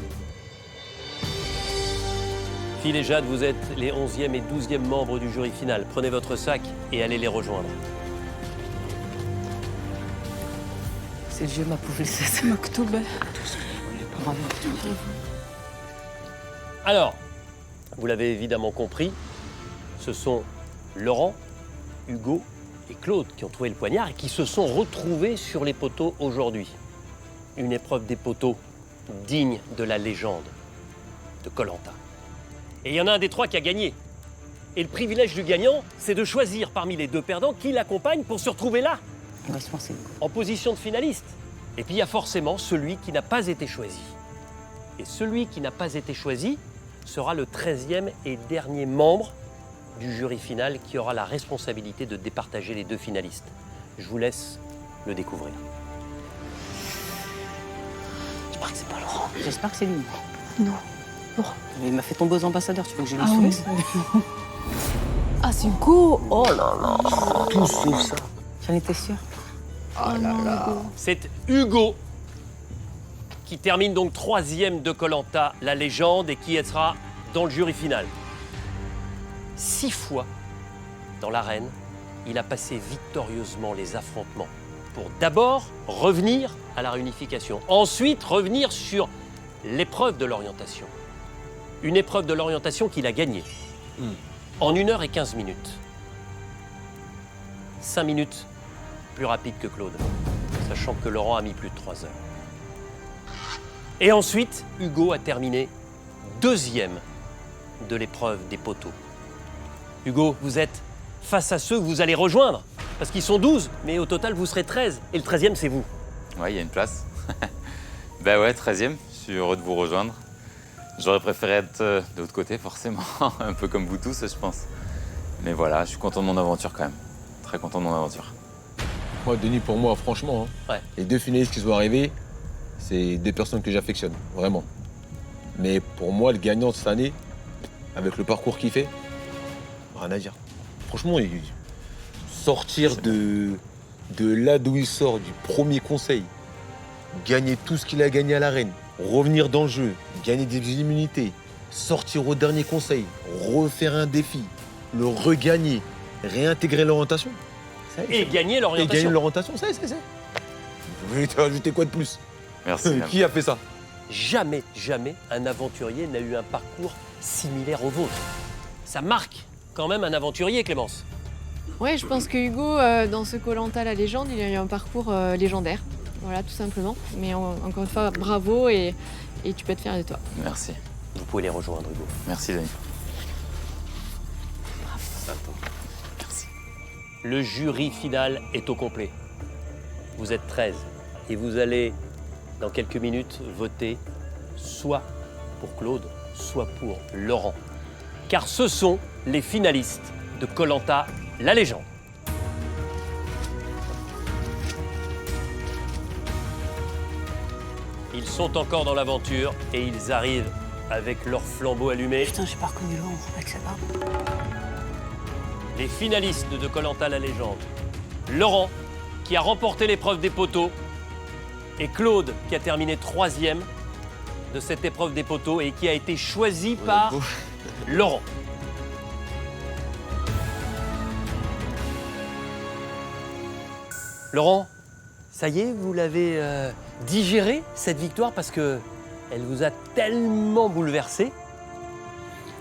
Phil et Jade, vous êtes les 11e et 12e membres du jury final. Prenez votre sac et allez les rejoindre.
c'est Dieu m'a prouvé ça. Maktoub. Bravo.
Alors, vous l'avez évidemment compris, ce sont Laurent, Hugo et Claude qui ont trouvé le poignard et qui se sont retrouvés sur les poteaux aujourd'hui. Une épreuve des poteaux digne de la légende de Koh-Lanta. Et il y en a un des trois qui a gagné. Et le privilège du gagnant, c'est de choisir parmi les deux perdants qui l'accompagne pour se retrouver là, en position de finaliste. Et puis il y a forcément celui qui n'a pas été choisi. Et celui qui n'a pas été choisi sera le 13e et dernier membre du jury final qui aura la responsabilité de départager les deux finalistes. Je vous laisse le découvrir.
J'espère que c'est pas Laurent.
J'espère que c'est lui.
Non. Laurent.
Il m'a fait tomber aux ambassadeurs, tu veux que je le
Ah
soumise
oui. Ah, c'est Hugo. Oh là là.
Tout sauf ça. J'en étais sûre.
Oh là là.
C'est Hugo qui termine donc 3e de Koh-Lanta, la légende, et qui sera dans le jury final. 6 fois dans l'arène, il a passé victorieusement les affrontements pour d'abord revenir à la réunification, ensuite revenir sur l'épreuve de l'orientation. Une épreuve de l'orientation qu'il a gagnée en 1 heure et 15 minutes. 5 minutes plus rapide que Claude, sachant que Laurent a mis plus de 3 heures. Et ensuite, Hugo a terminé 2e de l'épreuve des poteaux. Hugo, vous êtes face à ceux que vous allez rejoindre, parce qu'ils sont 12, mais au total, vous serez 13. Et le 13e, c'est vous.
Ouais, il y a une place. Ben ouais, 13e, je suis heureux de vous rejoindre. J'aurais préféré être de l'autre côté, forcément, un peu comme vous tous, je pense. Mais voilà, je suis content de mon aventure quand même. Très content de mon aventure.
Moi, Denis, pour moi, franchement, les deux finalistes qui sont arrivés, c'est des personnes que j'affectionne, vraiment. Mais pour moi, le gagnant de cette année, avec le parcours qu'il fait, rien à dire. Franchement, sortir de là d'où il sort, du premier conseil, gagner tout ce qu'il a gagné à l'arène, revenir dans le jeu, gagner des immunités, sortir au dernier conseil, refaire un défi, le regagner, réintégrer l'orientation.
Et gagner
Et
l'orientation.
gagner l'orientation, ça. Vous voulez rajouter quoi de plus?
Merci.
Qui a fait ça?
Jamais un aventurier n'a eu un parcours similaire au vôtre. Ça marque quand même un aventurier, Clémence.
Ouais, je pense que Hugo, dans ce Koh-Lanta la légende, il a eu un parcours légendaire. Voilà, tout simplement. Mais encore une fois, bravo et tu peux être fier de toi.
Merci.
Vous pouvez les rejoindre, Hugo.
Merci, Denis.
Merci. Le jury final est au complet. Vous êtes 13 et vous allez, dans quelques minutes, voter soit pour Claude, soit pour Laurent. Car ce sont les finalistes de Koh-Lanta, la légende. Ils sont encore dans l'aventure et ils arrivent avec leurs flambeaux allumés.
Putain, j'ai pas reconnu Laurent avec sa barbe.
Les finalistes de Koh-Lanta la légende. Laurent, qui a remporté l'épreuve des poteaux, et Claude, qui a terminé 3e de cette épreuve des poteaux et qui a été choisi par Laurent. Laurent, ça y est, vous l'avez digéré, cette victoire, parce que elle vous a tellement bouleversé.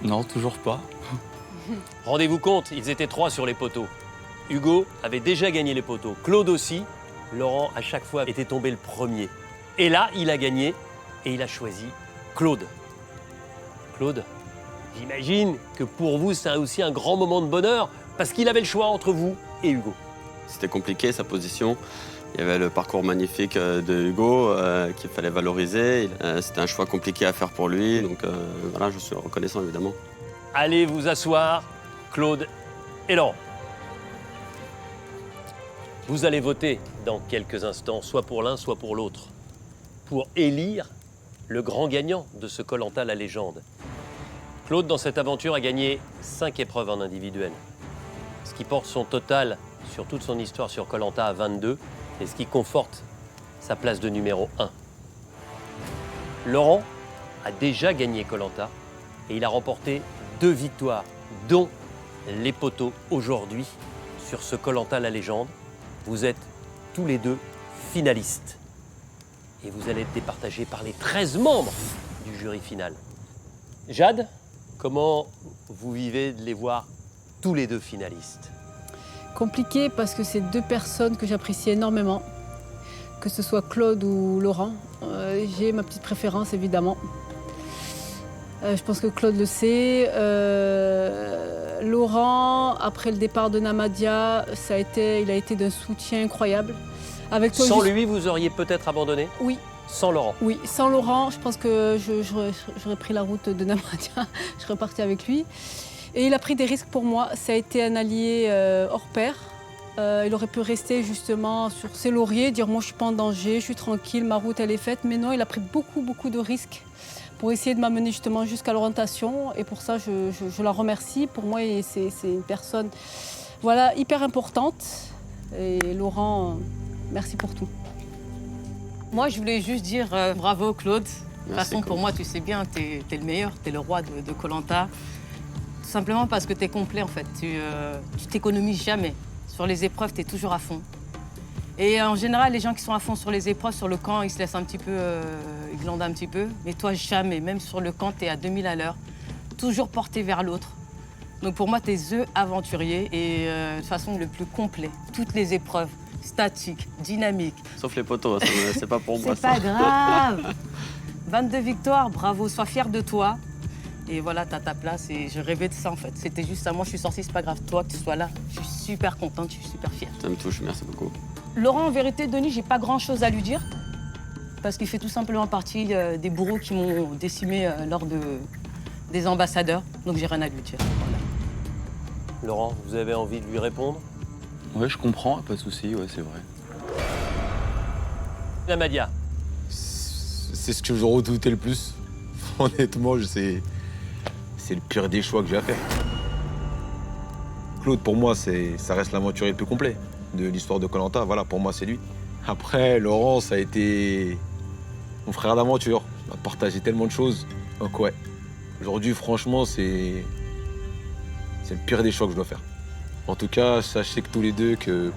Non, toujours pas.
Rendez-vous compte, ils étaient 3 sur les poteaux. Hugo avait déjà gagné les poteaux, Claude aussi. Laurent, à chaque fois, était tombé le premier. Et là, il a gagné et il a choisi Claude. Claude, j'imagine que pour vous, c'est aussi un grand moment de bonheur parce qu'il avait le choix entre vous et Hugo.
C'était compliqué, sa position. Il y avait le parcours magnifique de Hugo qu'il fallait valoriser. C'était un choix compliqué à faire pour lui. Donc voilà, je suis reconnaissant, évidemment.
Allez vous asseoir, Claude et Laurent. Vous allez voter dans quelques instants, soit pour l'un, soit pour l'autre, pour élire le grand gagnant de ce Koh-Lanta la légende. Claude, dans cette aventure, a gagné 5 épreuves en individuel, ce qui porte son total sur toute son histoire sur Koh-Lanta à 22 et ce qui conforte sa place de numéro 1. Laurent a déjà gagné Koh-Lanta et il a remporté 2 victoires, dont les poteaux aujourd'hui sur ce Koh-Lanta la légende. Vous êtes tous les 2 finalistes et vous allez être départagés par les 13 membres du jury final. Jade, comment vous vivez de les voir tous les 2 finalistes?
Compliqué parce que c'est 2 personnes que j'apprécie énormément, que ce soit Claude ou Laurent. J'ai ma petite préférence évidemment. Je pense que Claude le sait. Laurent, après le départ de Namadia, il a été d'un soutien incroyable. Avec toi,
sans lui, vous auriez peut-être abandonné?
Oui.
Sans Laurent?
Oui, sans Laurent, je pense que j'aurais pris la route de Namadia. Je serais partie avec lui. Et il a pris des risques pour moi. Ça a été un allié hors pair. Il aurait pu rester justement sur ses lauriers, dire moi je suis pas en danger, je suis tranquille, ma route elle est faite. Mais non, il a pris beaucoup de risques pour essayer de m'amener justement jusqu'à l'orientation. Et pour ça, je la remercie. Pour moi, c'est une personne voilà, hyper importante. Et Laurent, merci pour tout.
Moi, je voulais juste dire bravo Claude. De toute façon,
Claude.
pour moi, tu sais bien, t'es le meilleur, t'es le roi de Koh-Lanta. Tout simplement parce que t'es complet, en fait. Tu t'économises jamais. Sur les épreuves, t'es toujours à fond. Et en général, les gens qui sont à fond sur les épreuves, sur le camp, ils se laissent un petit peu, ils glandent un petit peu. Mais toi, jamais. Même sur le camp, t'es à 2000 à l'heure. Toujours porté vers l'autre. Donc pour moi, t'es the aventurier et de façon le plus complet. Toutes les épreuves, statiques, dynamiques.
Sauf les poteaux, c'est pas pour moi.
C'est pas grave. 22 victoires, bravo, sois fier de toi. Et voilà, t'as ta place et je rêvais de ça en fait. C'était juste ça, moi je suis sortie, c'est pas grave. Toi, que tu sois là, je suis super contente, je suis super fière.
Ça me touche, merci beaucoup.
Laurent, en vérité, Denis, j'ai pas grand chose à lui dire. Parce qu'il fait tout simplement partie des bourreaux qui m'ont décimé lors des ambassadeurs. Donc j'ai rien à lui dire. Voilà.
Laurent, vous avez envie de lui répondre?
Ouais, je comprends, pas de souci, ouais, c'est vrai.
Namadia.
C'est ce que je redoutais le plus. Honnêtement, c'est le pire des choix que j'ai à faire. Claude, pour moi, ça reste l'aventurier le plus complet de l'histoire de Koh-Lanta. Voilà, pour moi, c'est lui. Après, Laurent, ça a été mon frère d'aventure. On a partagé tellement de choses. Donc ouais, aujourd'hui, franchement, c'est le pire des choix que je dois faire. En tout cas, sachez que tous les 2 que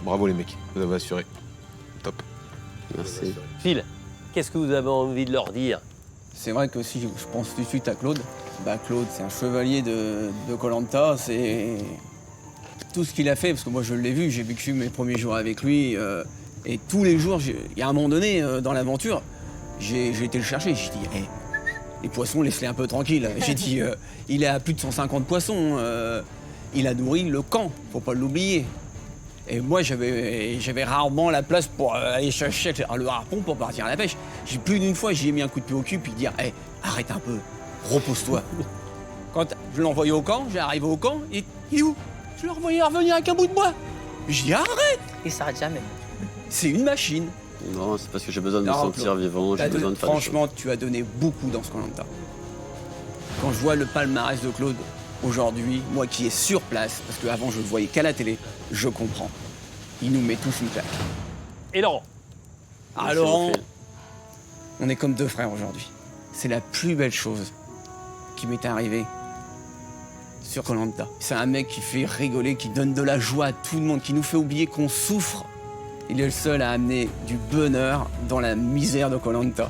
bravo les mecs, vous avez assuré. Top.
Merci.
Phil, qu'est-ce que vous avez envie de leur dire?
C'est vrai que si je pense tout de suite à Claude, Claude, c'est un chevalier de Koh-Lanta, c'est tout ce qu'il a fait, parce que moi je l'ai vu, j'ai vécu mes premiers jours avec lui, et tous les jours, il y a un moment donné dans l'aventure, j'ai été le chercher, j'ai dit, hey, les poissons, laisse-les un peu tranquilles. J'ai dit, il est à plus de 150 poissons, il a nourri le camp, faut pas l'oublier. Et moi, j'avais rarement la place pour aller chercher le harpon pour partir à la pêche. J'ai plus d'une fois, j'y ai mis un coup de pied au cul puis dire hey, arrête un peu, repose-toi. Quand je l'ai envoyé au camp, j'ai arrivé au camp, il est où? Je l'ai envoyé revenir avec un bout de bois. Je dis arrête.
Il s'arrête jamais.
C'est une machine.
Non, c'est parce que j'ai besoin de me
Non,
sentir
Claude,
vivant, j'ai besoin de faire des choses.
franchement, tu as donné beaucoup dans ce Koh-Lanta. Quand je vois le palmarès de Claude aujourd'hui, moi qui est sur place, parce qu'avant je le voyais qu'à la télé, je comprends. Il nous met tous une claque.
Et Laurent?
Ah Laurent, on est comme deux frères aujourd'hui. C'est la plus belle chose qui m'est arrivée sur Koh-Lanta. C'est un mec qui fait rigoler, qui donne de la joie à tout le monde, qui nous fait oublier qu'on souffre. Il est le seul à amener du bonheur dans la misère de Koh-Lanta.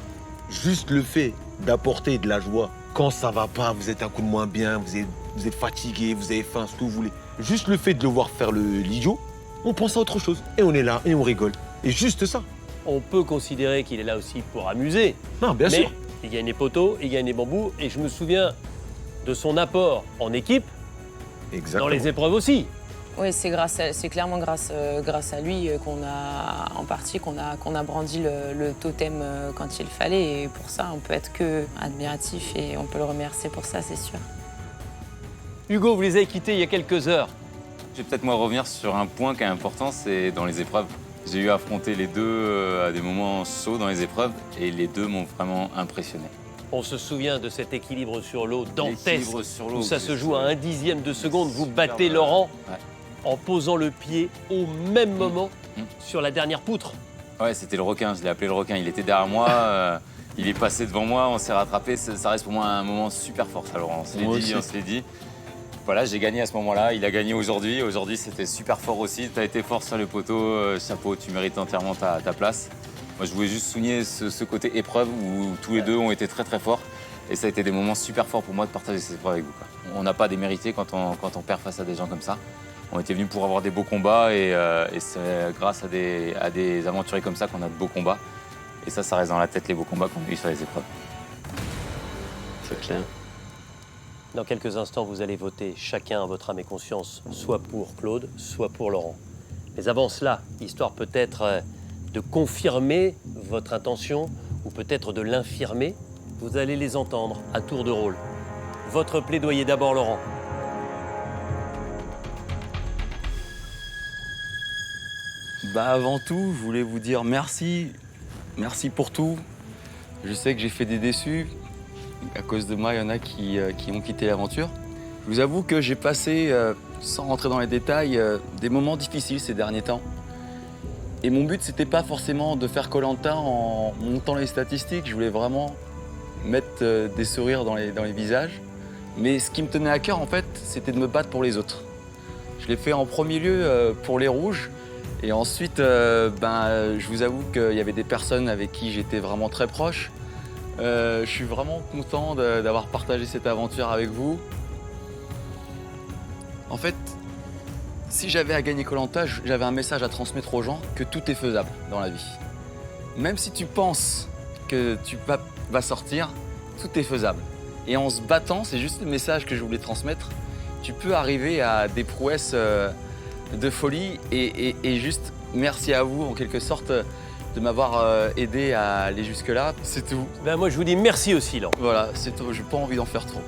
Juste le fait d'apporter de la joie. Quand ça va pas, vous êtes un coup de moins bien, vous êtes fatigué, vous avez faim, ce que vous voulez. Juste le fait de le voir faire l'idiot, on pense à autre chose. Et on est là, et on rigole. Et juste ça.
On peut considérer qu'il est là aussi pour amuser.
Non, bien sûr.
Il gagne les poteaux, il gagne les bambous, et je me souviens de son apport en équipe, dans les épreuves aussi.
Oui, c'est clairement grâce à lui qu'on a brandi le totem quand il fallait. Et pour ça, on peut être que admiratif et on peut le remercier pour ça, c'est sûr.
Hugo, vous les avez quittés il y a quelques heures.
Je vais peut-être moi revenir sur un point qui est important, c'est dans les épreuves. J'ai eu à affronter les deux à des moments chauds dans les épreuves et les deux m'ont vraiment impressionné.
On se souvient de cet équilibre sur l'eau dantesque,
L'équilibre sur l'eau,
où ça
c'est
se joue à 1/10 de seconde. Vous battez
superbe.
Laurent
Ouais.
en posant le pied au même moment sur la dernière poutre.
Ouais, c'était le requin, je l'ai appelé le requin. Il était derrière moi, il est passé devant moi, on s'est rattrapé. Ça reste pour moi un moment super fort, ça, Laurent. On se l'est dit. Voilà, j'ai gagné à ce moment-là, il a gagné aujourd'hui. Aujourd'hui, c'était super fort aussi. Tu as été fort sur le poteau, chapeau, tu mérites entièrement ta place. Moi, je voulais juste souligner ce côté épreuve où tous les deux ont été très très forts. Et ça a été des moments super forts pour moi de partager ces épreuves avec vous, quoi. On n'a pas démérité quand on perd face à des gens comme ça. On était venus pour avoir des beaux combats et c'est grâce à des aventuriers comme ça qu'on a de beaux combats. Et ça reste dans la tête, les beaux combats qu'on a eu sur les épreuves.
C'est clair.
Dans quelques instants, vous allez voter chacun à votre âme et conscience, soit pour Claude, soit pour Laurent. Mais avant cela, histoire peut-être de confirmer votre intention ou peut-être de l'infirmer, vous allez les entendre à tour de rôle. Votre plaidoyer d'abord, Laurent.
Bah avant tout, je voulais vous dire merci. Merci pour tout. Je sais que j'ai fait des déçus. À cause de moi, il y en a qui ont quitté l'aventure. Je vous avoue que j'ai passé, sans rentrer dans les détails, des moments difficiles ces derniers temps. Et mon but, c'était pas forcément de faire Koh-Lanta en montant les statistiques. Je voulais vraiment mettre des sourires dans les visages. Mais ce qui me tenait à cœur, en fait, c'était de me battre pour les autres. Je l'ai fait en premier lieu pour les rouges. Et ensuite, je vous avoue qu'il y avait des personnes avec qui j'étais vraiment très proche. Je suis vraiment content d'avoir partagé cette aventure avec vous. En fait, si j'avais à gagner Koh-Lanta, j'avais un message à transmettre aux gens que tout est faisable dans la vie. Même si tu penses que tu vas sortir, tout est faisable. Et en se battant, c'est juste le message que je voulais transmettre, tu peux arriver à des prouesses de folie et juste merci à vous en quelque sorte de m'avoir aidé à aller jusque-là. C'est tout.
Ben moi, je vous dis merci aussi, Laurent.
Voilà, c'est tout. J'ai pas envie d'en faire trop.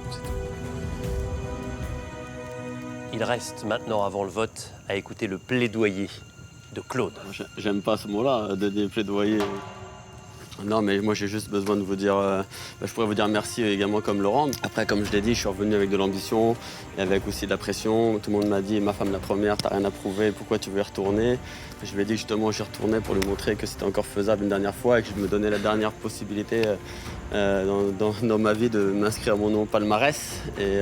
Il reste maintenant, avant le vote, à écouter le plaidoyer de Claude.
J'aime pas ce mot-là, de plaidoyer. Non, mais moi j'ai juste besoin de vous dire, je pourrais vous dire merci également comme Laurent. Après, comme je l'ai dit, je suis revenu avec de l'ambition et avec aussi de la pression. Tout le monde m'a dit, ma femme la première, t'as rien à prouver, pourquoi tu veux y retourner? Je lui ai dit justement, j'y retournais pour lui montrer que c'était encore faisable une dernière fois et que je me donnais la dernière possibilité dans ma vie de m'inscrire mon nom au palmarès. Et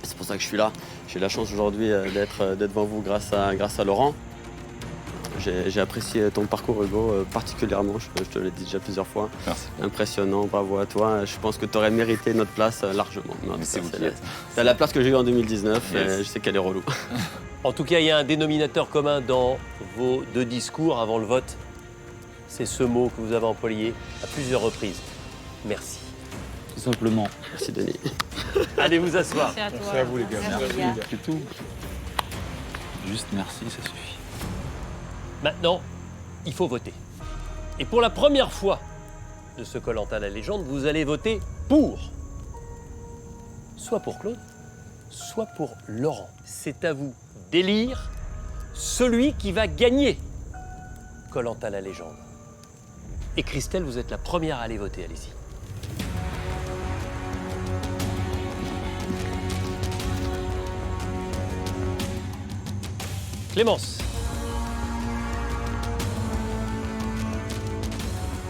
c'est pour ça que je suis là. J'ai la chance aujourd'hui d'être devant vous grâce à Laurent. J'ai apprécié ton parcours, Hugo, particulièrement, je te l'ai dit déjà plusieurs fois.
Merci.
Impressionnant, bravo à toi. Je pense que tu aurais mérité notre place largement.
Mais c'est vous qui êtes.
C'est la place que j'ai eue en 2019
Yes.
et je sais qu'elle est relou.
En tout cas, il y a un dénominateur commun dans vos deux discours avant le vote. C'est ce mot que vous avez employé à plusieurs reprises. Merci.
Tout simplement.
Merci, Denis.
Allez vous asseoir.
Merci à toi.
Merci à vous, les gars. Merci.
C'est tout. Juste merci, ça suffit.
Maintenant, il faut voter. Et pour la première fois de ce Koh-Lanta la légende, vous allez voter pour. Soit pour Claude, soit pour Laurent. C'est à vous d'élire celui qui va gagner Koh-Lanta la légende. Et Christelle, vous êtes la première à aller voter, allez-y. Clémence.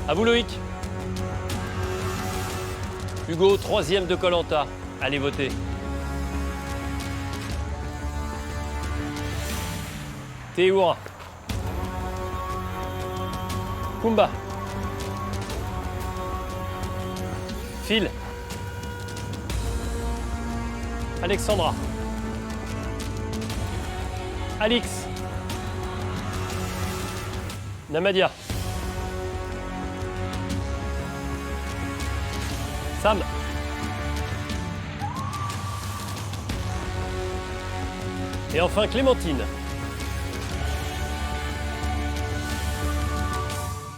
À vous Loïc. Hugo, 3e de Koh-Lanta. Allez voter. Théoura. Kumba. Phil. Alexandra. Alix. Namadia. Sam. Et enfin Clémentine.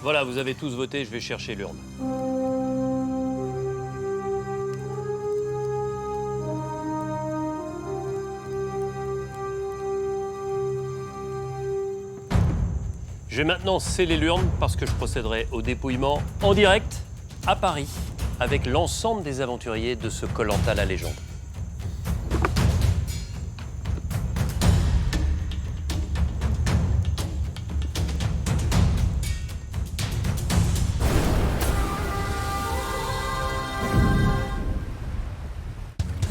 Voilà, vous avez tous voté, je vais chercher l'urne. Je vais maintenant sceller l'urne parce que je procéderai au dépouillement en direct à Paris avec l'ensemble des aventuriers de ce Koh-Lanta la légende.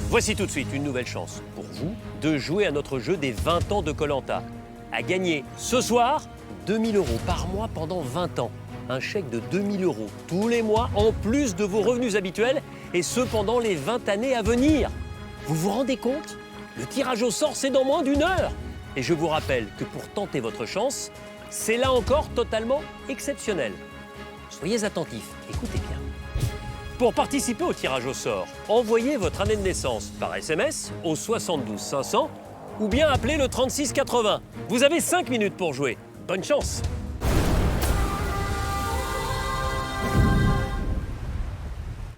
Voici tout de suite une nouvelle chance pour vous de jouer à notre jeu des 20 ans de Koh-Lanta. À gagner ce soir 2 000 € par mois pendant 20 ans. Un chèque de 2 000 € tous les mois en plus de vos revenus habituels et ce pendant les 20 années à venir. Vous vous rendez compte? Le tirage au sort, c'est dans moins d'1 heure. Et je vous rappelle que pour tenter votre chance, c'est là encore totalement exceptionnel. Soyez attentifs, écoutez bien. Pour participer au tirage au sort, envoyez votre année de naissance par SMS au 72 500 ou bien appelez le 36 80. Vous avez 5 minutes pour jouer. Bonne chance!